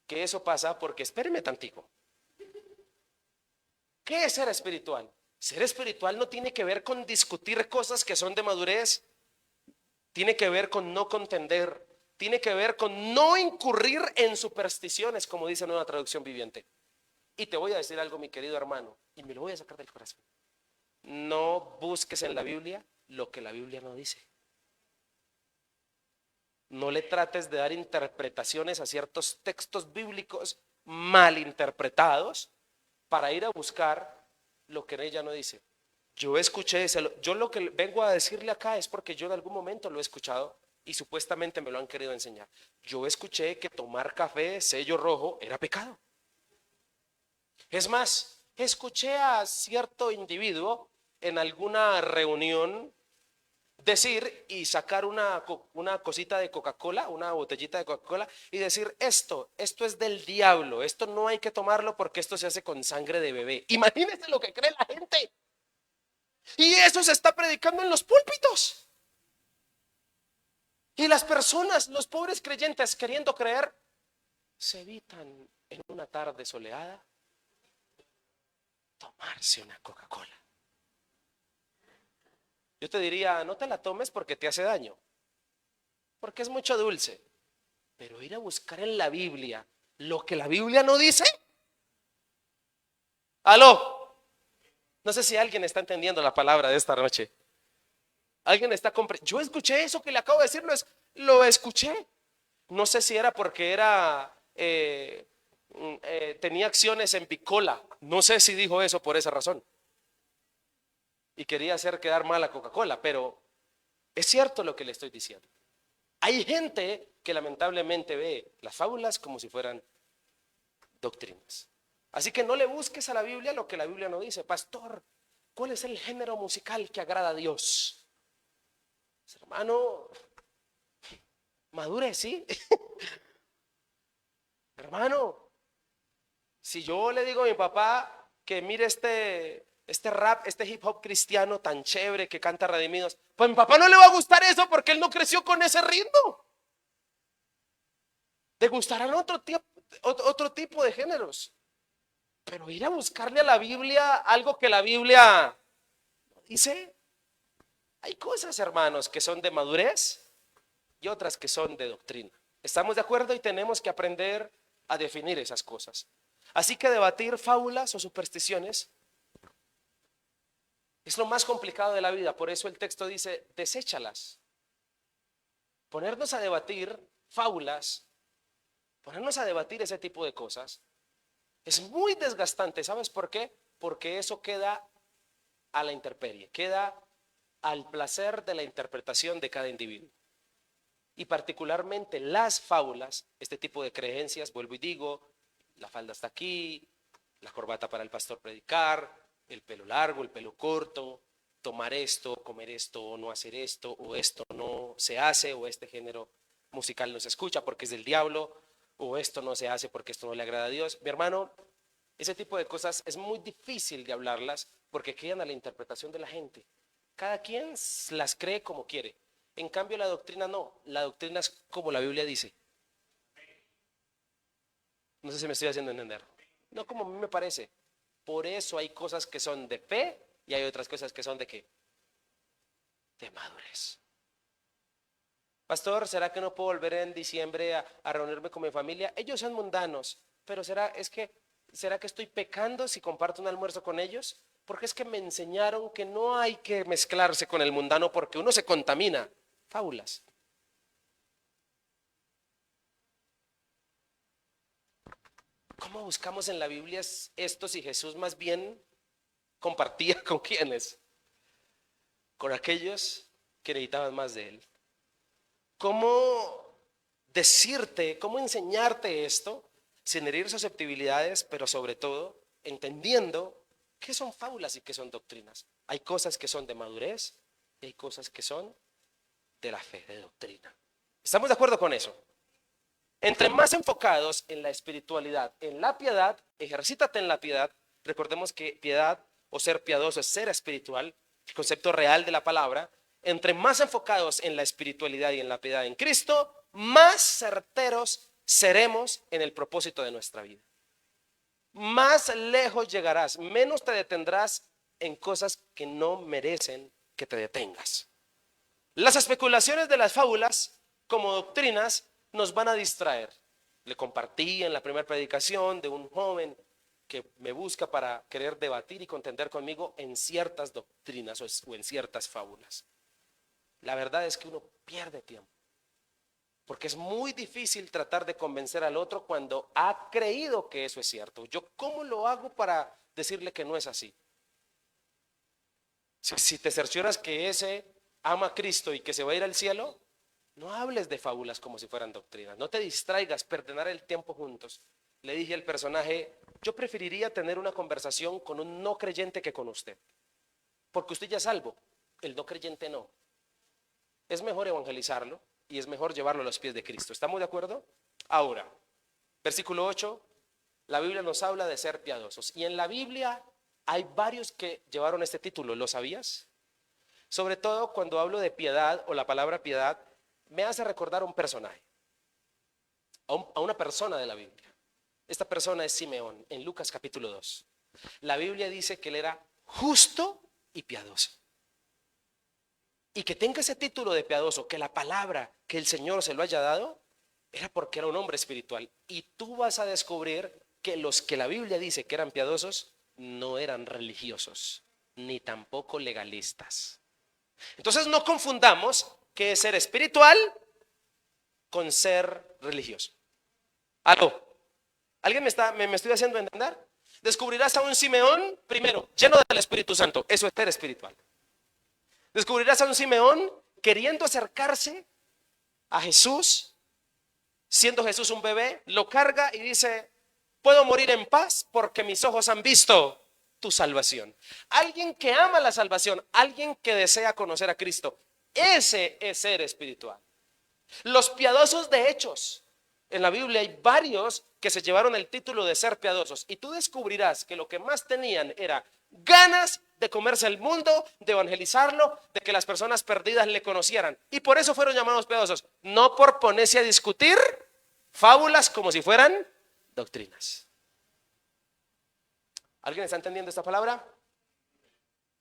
que eso pasa porque, espéreme tantico. ¿Qué es ser espiritual? Ser espiritual no tiene que ver con discutir cosas que son de madurez. Tiene que ver con no contender. Tiene que ver con no incurrir en supersticiones, como dice en una traducción viviente. Y te voy a decir algo, mi querido hermano, y me lo voy a sacar del corazón. No busques en la Biblia lo que la Biblia no dice. No le trates de dar interpretaciones a ciertos textos bíblicos mal interpretados para ir a buscar lo que en ella no dice. Yo escuché, yo lo que vengo a decirle acá es porque yo en algún momento lo he escuchado y supuestamente me lo han querido enseñar. Yo escuché que tomar café sello rojo era pecado. Es más, escuché a cierto individuo en alguna reunión decir y sacar una cosita de Coca-Cola, una botellita de Coca-Cola y decir esto es del diablo, esto no hay que tomarlo porque esto se hace con sangre de bebé. Imagínense lo que cree la gente. Y eso se está predicando en los púlpitos. Y las personas, los pobres creyentes queriendo creer, se evitan en una tarde soleada tomarse una Coca-Cola. Yo te diría, no te la tomes porque te hace daño, porque es mucho dulce. Pero ir a buscar en la Biblia lo que la Biblia no dice. Aló, no sé si alguien está entendiendo la palabra de esta noche. Alguien está comprendiendo. Yo escuché eso que le acabo de decir, lo escuché. No sé si era porque tenía acciones en Bicola. No sé si dijo eso por esa razón. Y quería hacer quedar mal a Coca-Cola, pero es cierto lo que le estoy diciendo. Hay gente que lamentablemente ve las fábulas como si fueran doctrinas. Así que no le busques a la Biblia lo que la Biblia no dice. Pastor, ¿cuál es el género musical que agrada a Dios? Hermano, madure, ¿sí? Hermano, si yo le digo a mi papá que mire este rap, este hip hop cristiano tan chévere que canta Redimidos, pues a mi papá no le va a gustar eso porque él no creció con ese ritmo. Le gustarán otro tipo de géneros. Pero ir a buscarle a la Biblia algo que la Biblia dice, hay cosas, hermanos, que son de madurez y otras que son de doctrina. ¿Estamos de acuerdo? Y tenemos que aprender a definir esas cosas. Así que debatir fábulas o supersticiones es lo más complicado de la vida. Por eso el texto dice, deséchalas. Ponernos a debatir fábulas, ponernos a debatir ese tipo de cosas, es muy desgastante. ¿Sabes por qué? Porque eso queda a la intemperie, queda al placer de la interpretación de cada individuo. Y particularmente las fábulas, este tipo de creencias, vuelvo y digo, la falda está aquí, la corbata para el pastor predicar, el pelo largo, el pelo corto, tomar esto, comer esto o no hacer esto, o esto no se hace, o este género musical no se escucha porque es del diablo, o esto no se hace porque esto no le agrada a Dios. Mi hermano, ese tipo de cosas es muy difícil de hablarlas porque quedan a la interpretación de la gente. Cada quien las cree como quiere. En cambio, la doctrina no. La doctrina es como la Biblia dice. No sé si me estoy haciendo entender. No como a mí me parece. Por eso hay cosas que son de fe y hay otras cosas que son de qué? De madurez. Pastor, ¿será que no puedo volver en diciembre a reunirme con mi familia? Ellos son mundanos, pero ¿será que estoy pecando si comparto un almuerzo con ellos? Porque es que me enseñaron que no hay que mezclarse con el mundano porque uno se contamina. Fábulas. ¿Cómo buscamos en la Biblia esto si Jesús más bien compartía con quienes? Con aquellos que necesitaban más de él. ¿Cómo decirte, cómo enseñarte esto sin herir susceptibilidades, pero sobre todo entendiendo qué son fábulas y qué son doctrinas? Hay cosas que son de madurez y hay cosas que son de la fe, de doctrina. ¿Estamos de acuerdo con eso? Entre más enfocados en la espiritualidad, en la piedad, ejercítate en la piedad. Recordemos que piedad o ser piadoso es ser espiritual, el concepto real de la palabra. Entre más enfocados en la espiritualidad y en la piedad en Cristo, más certeros seremos en el propósito de nuestra vida. Más lejos llegarás, menos te detendrás en cosas que no merecen que te detengas. Las especulaciones de las fábulas como doctrinas nos van a distraer. Le compartí en la primera predicación de un joven que me busca para querer debatir y contender conmigo en ciertas doctrinas o en ciertas fábulas. La verdad es que uno pierde tiempo, porque es muy difícil tratar de convencer al otro cuando ha creído que eso es cierto. ¿Yo cómo lo hago para decirle que no es así? Si te cercioras que ese ama a Cristo y que se va a ir al cielo, no hables de fábulas como si fueran doctrinas. No te distraigas, perdonar el tiempo juntos. Le dije al personaje, yo preferiría tener una conversación con un no creyente que con usted, porque usted ya es salvo, el no creyente no. Es mejor evangelizarlo y es mejor llevarlo a los pies de Cristo. ¿Estamos de acuerdo? Ahora, versículo 8, la Biblia nos habla de ser piadosos. Y en la Biblia hay varios que llevaron este título, ¿lo sabías? Sobre todo cuando hablo de piedad o la palabra piedad, me hace recordar a un personaje, a una persona de la Biblia. Esta persona es Simeón, en Lucas capítulo 2. La Biblia dice que él era justo y piadoso. Y que tenga ese título de piadoso, que la palabra que el Señor se lo haya dado, era porque era un hombre espiritual. Y tú vas a descubrir que los que la Biblia dice que eran piadosos, no eran religiosos, ni tampoco legalistas. Entonces no confundamos qué es ser espiritual con ser religioso. ¿Aló? ¿Alguien me estoy haciendo entender? Descubrirás a un Simeón, primero, lleno del Espíritu Santo. Eso es ser espiritual. Descubrirás a un Simeón queriendo acercarse a Jesús, siendo Jesús un bebé, lo carga y dice, puedo morir en paz porque mis ojos han visto tu salvación. Alguien que ama la salvación, alguien que desea conocer a Cristo, ese es ser espiritual. Los piadosos de Hechos, en la Biblia hay varios que se llevaron el título de ser piadosos y tú descubrirás que lo que más tenían era ganas de comerse el mundo, de evangelizarlo, de que las personas perdidas le conocieran. Y por eso fueron llamados piadosos, no por ponerse a discutir fábulas como si fueran doctrinas. ¿Alguien está entendiendo esta palabra?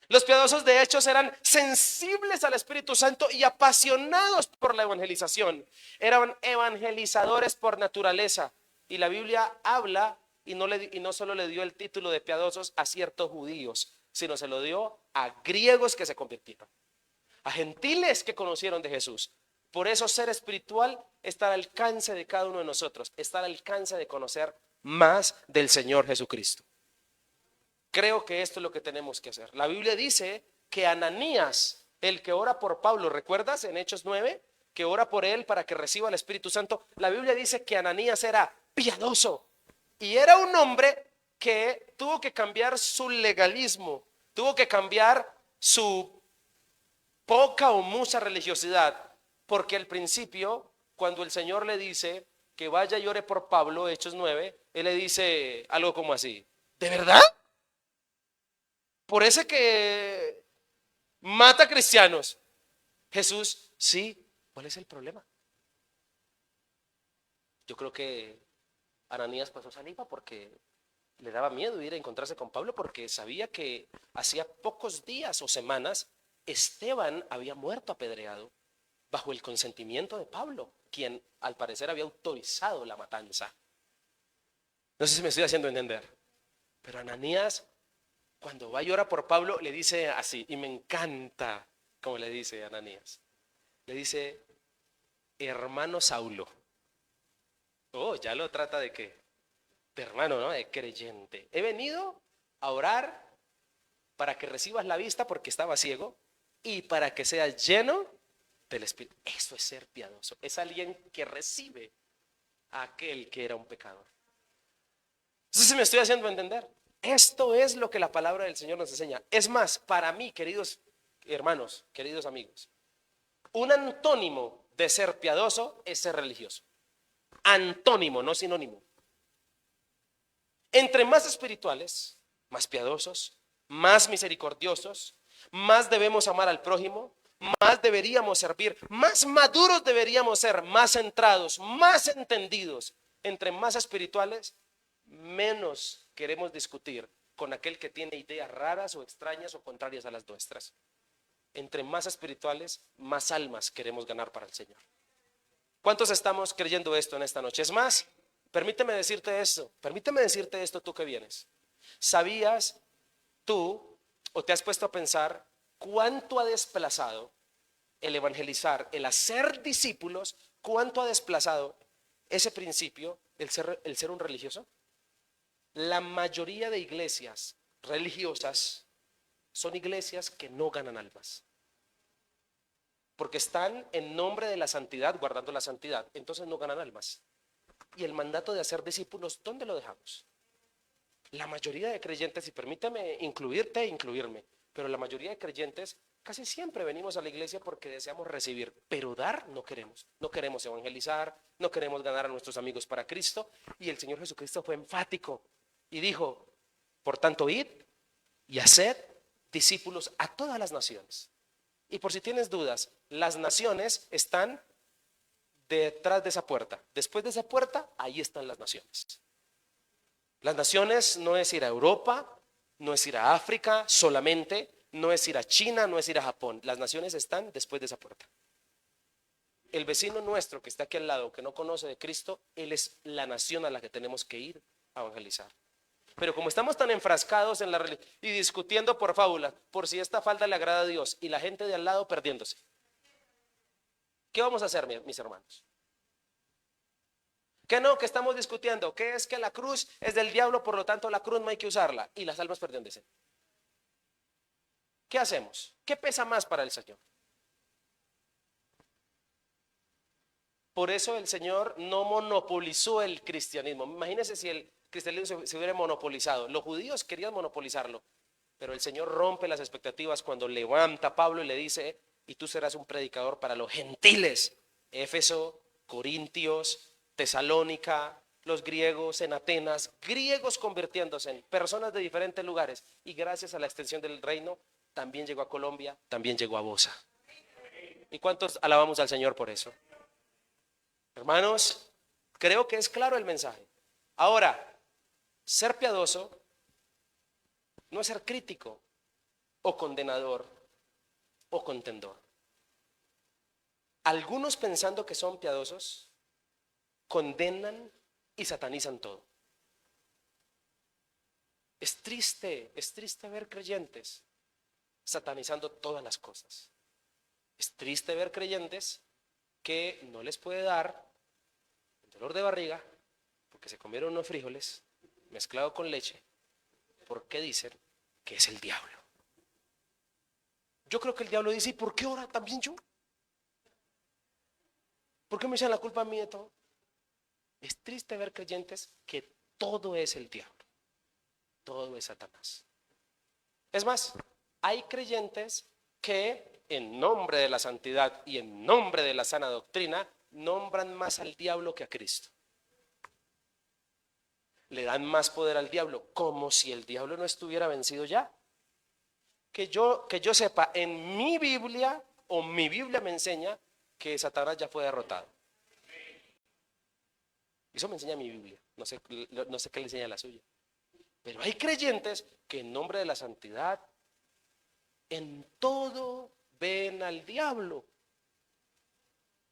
Los piadosos de Hechos eran sensibles al Espíritu Santo y apasionados por la evangelización. Eran evangelizadores por naturaleza. Y la Biblia habla y no solo le dio el título de piadosos a ciertos judíos, sino se lo dio a griegos que se convirtieron, a gentiles que conocieron de Jesús. Por eso ser espiritual está al alcance de cada uno de nosotros, está al alcance de conocer más del Señor Jesucristo. Creo que esto es lo que tenemos que hacer. La Biblia dice que Ananías, el que ora por Pablo, ¿recuerdas en Hechos 9? que ora por él para que reciba el Espíritu Santo, la Biblia dice que Ananías era piadoso y era un hombre que tuvo que cambiar su legalismo, tuvo que cambiar su poca o mucha religiosidad, porque al principio, cuando el Señor le dice que vaya y ore por Pablo, Hechos 9, él le dice algo como así: ¿de verdad? ¿Por ese que mata cristianos? Jesús, sí. ¿Cuál es el problema? Yo creo que Ananías pasó saliva porque le daba miedo ir a encontrarse con Pablo, porque sabía que hacía pocos días o semanas Esteban había muerto apedreado bajo el consentimiento de Pablo, quien al parecer había autorizado la matanza. No sé si me estoy haciendo entender, pero Ananías, cuando va y ora por Pablo, le dice así, y me encanta como le dice Ananías. Le dice: hermano Saulo. Oh, ya lo trata de qué, de hermano, ¿no? De creyente. He venido a orar para que recibas la vista porque estaba ciego y para que seas lleno del Espíritu. Eso es ser piadoso. Es alguien que recibe a aquel que era un pecador. Entonces, si me estoy haciendo entender, esto es lo que la palabra del Señor nos enseña. Es más, para mí, queridos hermanos, queridos amigos, un antónimo de ser piadoso es ser religioso. Antónimo, no sinónimo. Entre más espirituales, más piadosos, más misericordiosos, más debemos amar al prójimo, más deberíamos servir, más maduros deberíamos ser, más centrados, más entendidos. Entre más espirituales, menos queremos discutir con aquel que tiene ideas raras o extrañas o contrarias a las nuestras. Entre más espirituales, más almas queremos ganar para el Señor. ¿Cuántos estamos creyendo esto en esta noche? Es más, permíteme decirte esto tú que vienes. ¿Sabías tú o te has puesto a pensar cuánto ha desplazado el evangelizar, el hacer discípulos, cuánto ha desplazado ese principio, el ser un religioso? La mayoría de iglesias religiosas son iglesias que no ganan almas, porque están en nombre de la santidad, guardando la santidad, entonces no ganan almas. Y el mandato de hacer discípulos, ¿dónde lo dejamos? La mayoría de creyentes, y permítame incluirte e incluirme, pero la mayoría de creyentes casi siempre venimos a la iglesia porque deseamos recibir, pero dar no queremos. No queremos evangelizar, no queremos ganar a nuestros amigos para Cristo. Y el Señor Jesucristo fue enfático y dijo: por tanto, id y haced discípulos a todas las naciones. Y por si tienes dudas, las naciones están detrás de esa puerta. Después de esa puerta, ahí están las naciones. Las naciones no es ir a Europa, no es ir a África solamente, no es ir a China, no es ir a Japón. Las naciones están después de esa puerta. El vecino nuestro que está aquí al lado, que no conoce de Cristo, él es la nación a la que tenemos que ir a evangelizar. Pero como estamos tan enfrascados en la religión y discutiendo por fábulas, por si esta falta le agrada a Dios, y la gente de al lado perdiéndose, ¿qué vamos a hacer, mis hermanos? ¿Qué no? Que estamos discutiendo, ¿qué es que la cruz es del diablo, por lo tanto la cruz no hay que usarla, y las almas perdiéndose? ¿Qué hacemos? ¿Qué pesa más para el Señor? Por eso el Señor no monopolizó el cristianismo. Imagínense si el cristianismo se hubiera monopolizado. Los judíos querían monopolizarlo, pero el Señor rompe las expectativas cuando levanta a Pablo y le dice: y tú serás un predicador para los gentiles. Éfeso, Corintios, Tesalónica, los griegos en Atenas, griegos convirtiéndose en personas de diferentes lugares, y gracias a la extensión del reino también llegó a Colombia, también llegó a Bosa. ¿Y cuántos alabamos al Señor por eso? Hermanos, creo que es claro el mensaje. Ahora, ser piadoso no es ser crítico o condenador o contendor. Algunos, pensando que son piadosos, condenan y satanizan todo. Es triste ver creyentes satanizando todas las cosas. Es triste ver creyentes que no les puede dar dolor de barriga porque se comieron unos frijoles mezclado con leche, porque dicen que es el diablo. Yo creo que el diablo dice: ¿y por qué ora también yo? ¿Por qué me echan la culpa a mí de todo? Es triste ver creyentes que todo es el diablo, todo es Satanás. Es más, hay creyentes que en nombre de la santidad y en nombre de la sana doctrina nombran más al diablo que a Cristo. Le dan más poder al diablo, como si el diablo no estuviera vencido ya. Que yo sepa, en mi Biblia o mi Biblia me enseña que Satanás ya fue derrotado. Eso me enseña mi Biblia, no sé qué le enseña la suya. Pero hay creyentes que en nombre de la santidad, en todo ven al diablo,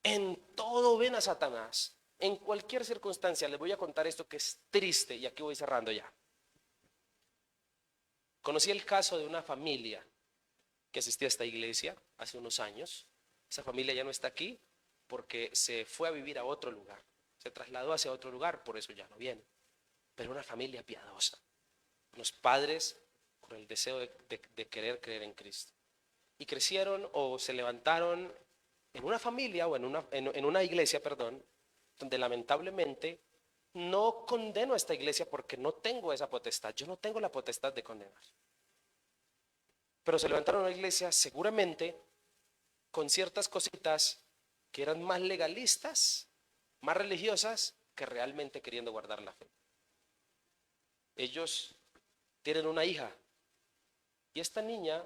en todo ven a Satanás. En cualquier circunstancia, les voy a contar esto que es triste y aquí voy cerrando ya. Conocí el caso de una familia que asistía a esta iglesia hace unos años. Esa familia ya no está aquí porque se fue a vivir a otro lugar. Se trasladó hacia otro lugar, por eso ya no viene. Pero una familia piadosa. Unos padres con el deseo de querer creer en Cristo. Y crecieron o se levantaron en una familia o en una iglesia, perdón, donde lamentablemente no condeno a esta iglesia porque no tengo esa potestad. Yo no tengo la potestad de condenar. Pero se levantaron en una iglesia seguramente con ciertas cositas que eran más legalistas, más religiosas, que realmente queriendo guardar la fe. Ellos tienen una hija y esta niña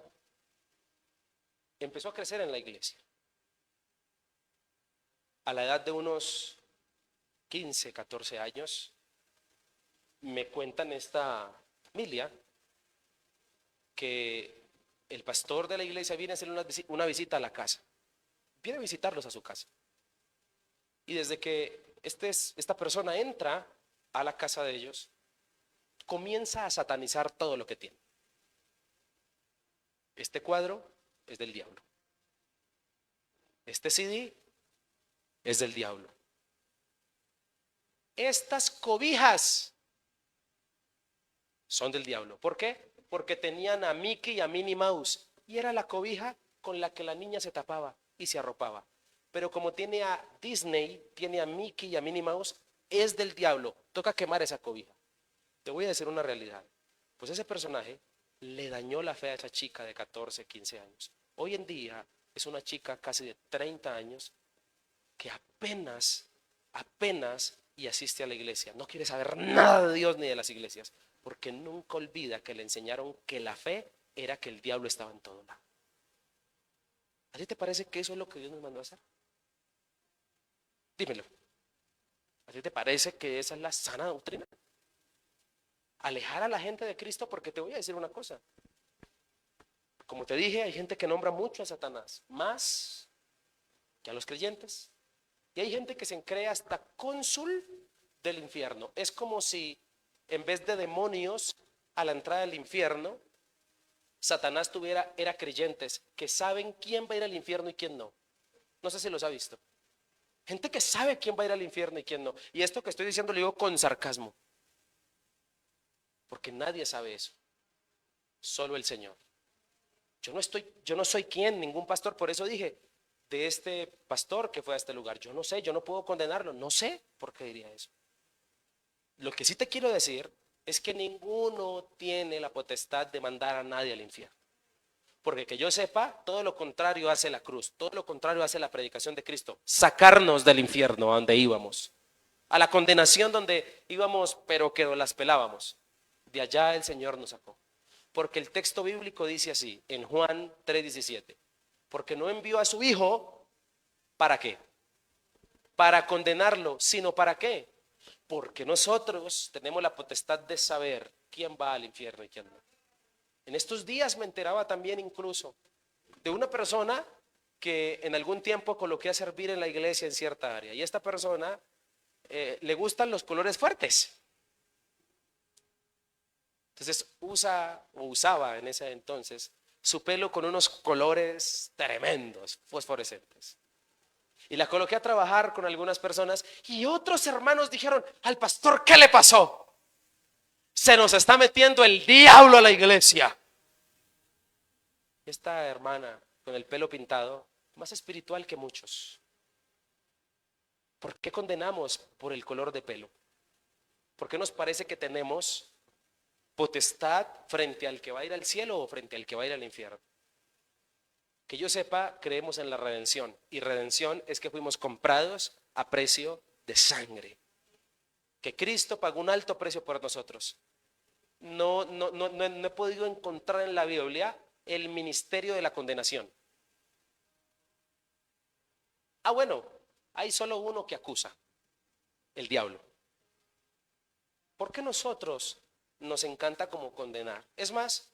empezó a crecer en la iglesia. A la edad de unos 15, 14 años, me cuentan esta familia que el pastor de la iglesia viene a hacer una visita a la casa. Viene a visitarlos a su casa. Y desde que esta persona entra a la casa de ellos, comienza a satanizar todo lo que tiene. Este cuadro es del diablo. Este CD es del diablo. Estas cobijas son del diablo. ¿Por qué? Porque tenían a Mickey y a Minnie Mouse y era la cobija con la que la niña se tapaba y se arropaba. Pero como tiene a Disney, tiene a Mickey y a Minnie Mouse, es del diablo. Toca quemar esa cobija. Te voy a decir una realidad. Pues ese personaje le dañó la fe a esa chica de 14, 15 años. Hoy en día es una chica casi de 30 años que apenas y asiste a la iglesia. No quiere saber nada de Dios ni de las iglesias, porque nunca olvida que le enseñaron que la fe era que el diablo estaba en todo lado. ¿A ti te parece que eso es lo que Dios nos mandó a hacer? Dímelo. ¿A ti te parece que esa es la sana doctrina? Alejar a la gente de Cristo, porque te voy a decir una cosa. Como te dije, hay gente que nombra mucho a Satanás, más que a los creyentes. Y hay gente que se cree hasta cónsul del infierno. Es como si en vez de demonios a la entrada del infierno, Satanás era creyentes que saben quién va a ir al infierno y quién no. No sé si los ha visto. Gente que sabe quién va a ir al infierno y quién no. Y esto que estoy diciendo lo digo con sarcasmo. Porque nadie sabe eso. Solo el Señor. Yo no soy quien, ningún pastor, por eso dije, de este pastor que fue a este lugar. Yo no sé, yo no puedo condenarlo, no sé por qué diría eso. Lo que sí te quiero decir es que ninguno tiene la potestad de mandar a nadie al infierno. Porque que yo sepa, todo lo contrario hace la cruz, todo lo contrario hace la predicación de Cristo. Sacarnos del infierno a donde íbamos, a la condenación donde íbamos, pero que las pelábamos. De allá el Señor nos sacó. Porque el texto bíblico dice así, en Juan 3:17, porque no envió a su Hijo, ¿para qué? Para condenarlo, sino ¿para qué? Porque nosotros tenemos la potestad de saber quién va al infierno y quién no. En estos días me enteraba también incluso de una persona que en algún tiempo coloqué a servir en la iglesia en cierta área. Y esta persona le gustan los colores fuertes. Entonces usaba en ese entonces su pelo con unos colores tremendos, fosforescentes. Y la coloqué a trabajar con algunas personas y otros hermanos dijeron, al pastor, ¿qué le pasó? Se nos está metiendo el diablo a la iglesia. Esta hermana con el pelo pintado, más espiritual que muchos. ¿Por qué condenamos por el color de pelo? ¿Por qué nos parece que tenemos potestad frente al que va a ir al cielo o frente al que va a ir al infierno? Que yo sepa, creemos en la redención, y redención es que fuimos comprados a precio de sangre, que Cristo pagó un alto precio por nosotros. No he podido encontrar en la Biblia el ministerio de la condenación. Bueno, hay solo uno que acusa, el diablo. ¿Por qué nosotros nos encanta como condenar? Es más,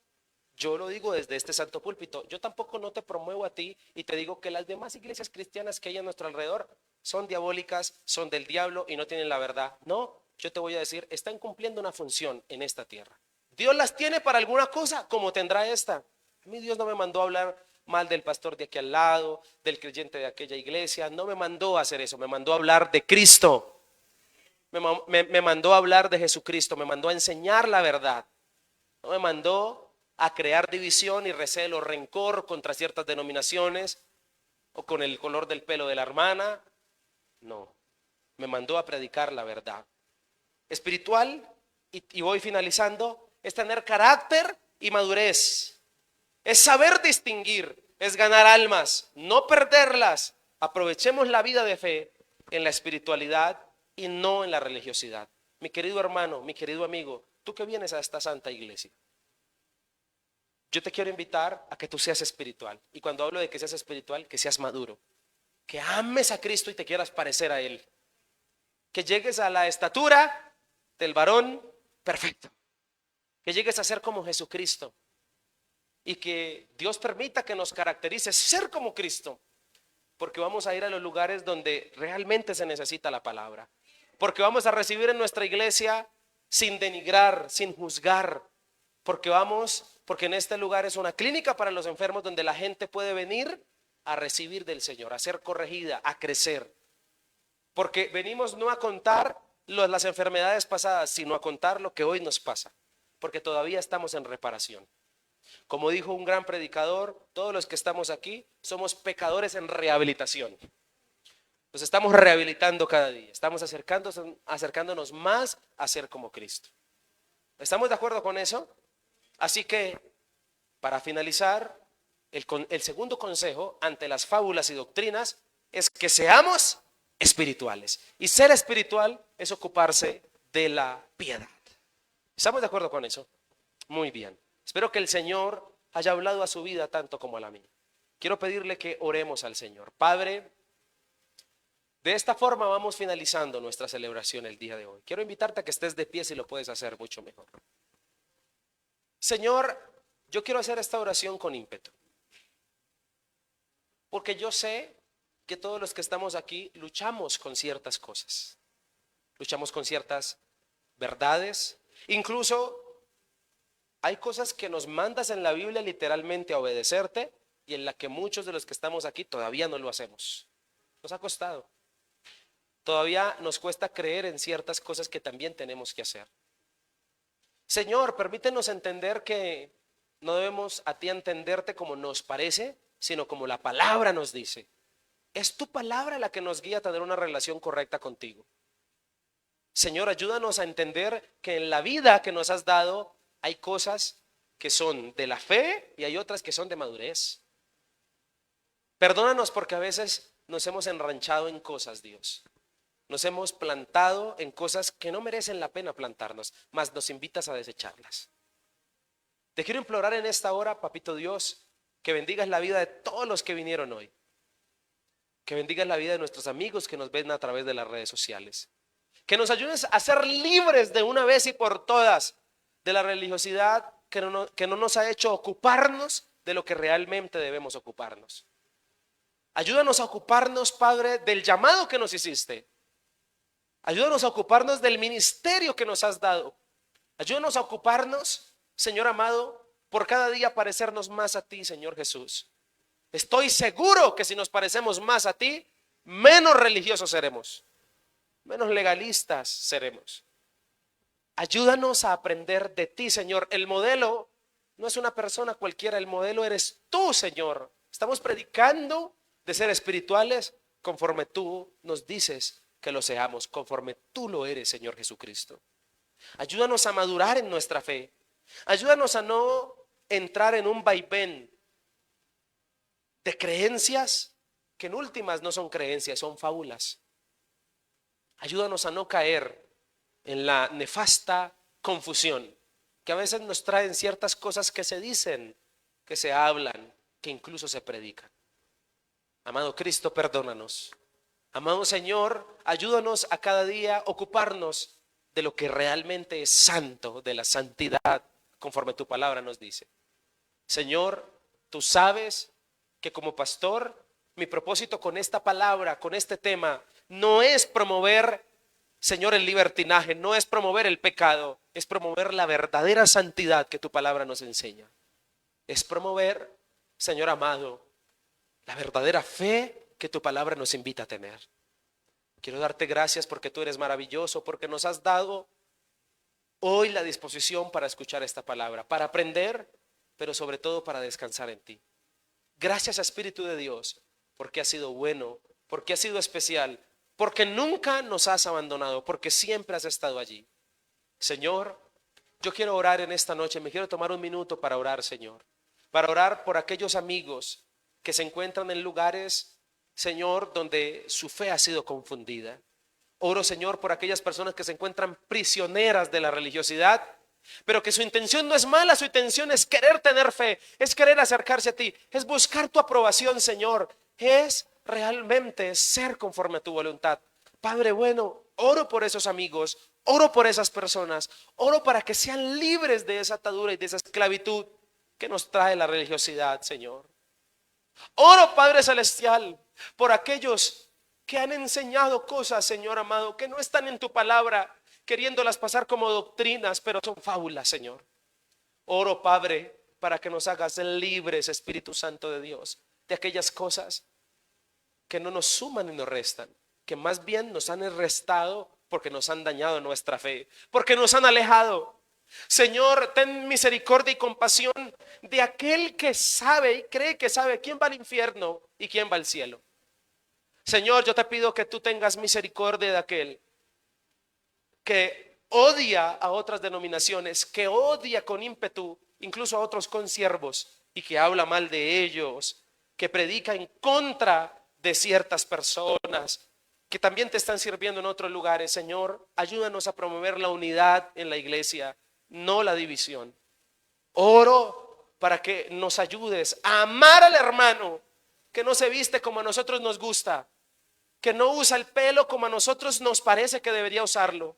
yo lo digo desde este santo púlpito, yo tampoco no te promuevo a ti y te digo que las demás iglesias cristianas que hay a nuestro alrededor son diabólicas, son del diablo y no tienen la verdad. No, yo te voy a decir, están cumpliendo una función en esta tierra. Dios las tiene para alguna cosa, como tendrá esta. A mí Dios no me mandó a hablar mal del pastor de aquí al lado, del creyente de aquella iglesia, no me mandó a hacer eso, me mandó a hablar de Cristo. Me mandó a hablar de Jesucristo, me mandó a enseñar la verdad. No me mandó a crear división y recelo, rencor contra ciertas denominaciones o con el color del pelo de la hermana. No, me mandó a predicar la verdad. Espiritual, y voy finalizando, es tener carácter y madurez. Es saber distinguir, es ganar almas, no perderlas. Aprovechemos la vida de fe en la espiritualidad y no en la religiosidad. Mi querido hermano, mi querido amigo, tú que vienes a esta santa iglesia, yo te quiero invitar a que tú seas espiritual. Y cuando hablo de que seas espiritual, que seas maduro, que ames a Cristo y te quieras parecer a Él, que llegues a la estatura del varón perfecto, que llegues a ser como Jesucristo y que Dios permita que nos caracterice ser como Cristo, porque vamos a ir a los lugares donde realmente se necesita la palabra, porque vamos a recibir en nuestra iglesia sin denigrar, sin juzgar, porque en este lugar es una clínica para los enfermos donde la gente puede venir a recibir del Señor, a ser corregida, a crecer, porque venimos no a contar las enfermedades pasadas, sino a contar lo que hoy nos pasa, porque todavía estamos en reparación. Como dijo un gran predicador, todos los que estamos aquí somos pecadores en rehabilitación. Nos estamos rehabilitando cada día, estamos acercándonos más a ser como Cristo. ¿Estamos de acuerdo con eso? Así que, para finalizar, el segundo consejo ante las fábulas y doctrinas es que seamos espirituales. Y ser espiritual es ocuparse de la piedad. ¿Estamos de acuerdo con eso? Muy bien. Espero que el Señor haya hablado a su vida tanto como a la mía. Quiero pedirle que oremos al Señor. Padre, de esta forma vamos finalizando nuestra celebración el día de hoy. Quiero invitarte a que estés de pie si lo puedes hacer mucho mejor. Señor, yo quiero hacer esta oración con ímpetu, porque yo sé que todos los que estamos aquí luchamos con ciertas cosas, luchamos con ciertas verdades, incluso hay cosas que nos mandas en la Biblia literalmente a obedecerte y en la que muchos de los que estamos aquí todavía no lo hacemos. Nos ha costado. Todavía nos cuesta creer en ciertas cosas que también tenemos que hacer. Señor, permítenos entender que no debemos a ti entenderte como nos parece, sino como la palabra nos dice. Es tu palabra la que nos guía a tener una relación correcta contigo. Señor, ayúdanos a entender que en la vida que nos has dado hay cosas que son de la fe y hay otras que son de madurez. Perdónanos porque a veces nos hemos enranchado en cosas, Dios. Nos hemos plantado en cosas que no merecen la pena plantarnos, mas nos invitas a desecharlas. Te quiero implorar en esta hora, Papito Dios, que bendigas la vida de todos los que vinieron hoy. Que bendigas la vida de nuestros amigos que nos ven a través de las redes sociales. Que nos ayudes a ser libres de una vez y por todas de la religiosidad que no nos ha hecho ocuparnos de lo que realmente debemos ocuparnos. Ayúdanos a ocuparnos, Padre, del llamado que nos hiciste. Ayúdanos a ocuparnos del ministerio que nos has dado. Ayúdanos a ocuparnos, Señor amado, por cada día parecernos más a ti, Señor Jesús. Estoy seguro que si nos parecemos más a ti, menos religiosos seremos, menos legalistas seremos. Ayúdanos a aprender de ti, Señor. El modelo no es una persona cualquiera, el modelo eres tú, Señor. Estamos predicando de ser espirituales conforme tú nos dices que lo seamos conforme tú lo eres, Señor Jesucristo. Ayúdanos a madurar en nuestra fe. Ayúdanos a no entrar en un vaivén de creencias que en últimas no son creencias, son fábulas. Ayúdanos a no caer en la nefasta confusión que a veces nos traen ciertas cosas que se dicen, que se hablan, que incluso se predican. Amado Cristo, perdónanos. Amado Señor, ayúdanos a cada día ocuparnos de lo que realmente es santo, de la santidad, conforme tu palabra nos dice. Señor, tú sabes que como pastor, mi propósito con esta palabra, con este tema, no es promover, Señor, el libertinaje, no es promover el pecado, es promover la verdadera santidad que tu palabra nos enseña. Es promover, Señor amado, la verdadera fe que tu palabra nos invita a tener. Quiero darte gracias porque tú eres maravilloso, porque nos has dado hoy la disposición para escuchar esta palabra, para aprender, pero sobre todo para descansar en ti. Gracias, Espíritu de Dios, porque has sido bueno, porque has sido especial, porque nunca nos has abandonado, porque siempre has estado allí. Señor, yo quiero orar en esta noche, me quiero tomar un minuto para orar, Señor, para orar por aquellos amigos que se encuentran en lugares, Señor, donde su fe ha sido confundida. Oro, Señor, por aquellas personas que se encuentran prisioneras de la religiosidad, pero que su intención no es mala, su intención es querer tener fe, es querer acercarse a ti, es buscar tu aprobación, Señor, es realmente ser conforme a tu voluntad. Padre bueno, oro por esos amigos, oro por esas personas, oro para que sean libres de esa atadura y de esa esclavitud que nos trae la religiosidad, Señor. Oro, Padre Celestial, por aquellos que han enseñado cosas, Señor amado, que no están en tu palabra, queriéndolas pasar como doctrinas, pero son fábulas, Señor. Oro, Padre, para que nos hagas libres, Espíritu Santo de Dios, de aquellas cosas que no nos suman y nos restan, que más bien nos han restado porque nos han dañado nuestra fe, porque nos han alejado. Señor, ten misericordia y compasión de aquel que sabe y cree que sabe quién va al infierno y quién va al cielo. Señor, yo te pido que tú tengas misericordia de aquel que odia a otras denominaciones, que odia con ímpetu incluso a otros consiervos y que habla mal de ellos, que predica en contra de ciertas personas que también te están sirviendo en otros lugares. Señor, ayúdanos a promover la unidad en la iglesia, no la división. Oro para que nos ayudes a amar al hermano que no se viste como a nosotros nos gusta, que no usa el pelo como a nosotros nos parece que debería usarlo.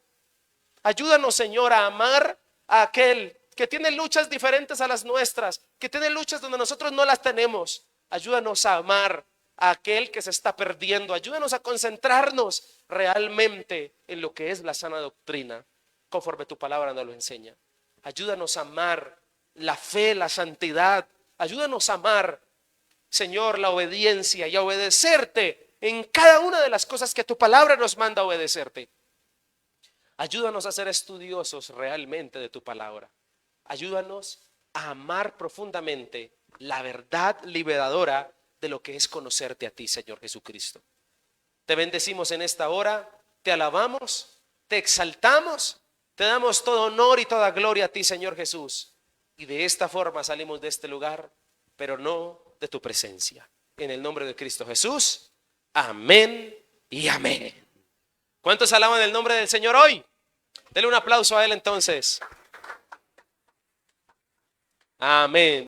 Ayúdanos, Señor, a amar a aquel que tiene luchas diferentes a las nuestras, que tiene luchas donde nosotros no las tenemos. Ayúdanos a amar a aquel que se está perdiendo. Ayúdanos a concentrarnos realmente en lo que es la sana doctrina, conforme tu palabra nos lo enseña. Ayúdanos a amar la fe, la santidad. Ayúdanos a amar, Señor, la obediencia y a obedecerte en cada una de las cosas que tu palabra nos manda a obedecerte. Ayúdanos a ser estudiosos realmente de tu palabra. Ayúdanos a amar profundamente la verdad liberadora de lo que es conocerte a ti, Señor Jesucristo. Te bendecimos en esta hora, te alabamos, te exaltamos, te damos todo honor y toda gloria a ti, Señor Jesús. Y de esta forma salimos de este lugar, pero no de tu presencia. En el nombre de Cristo Jesús, amén y amén. ¿Cuántos alaban el nombre del Señor hoy? Denle un aplauso a Él entonces. Amén.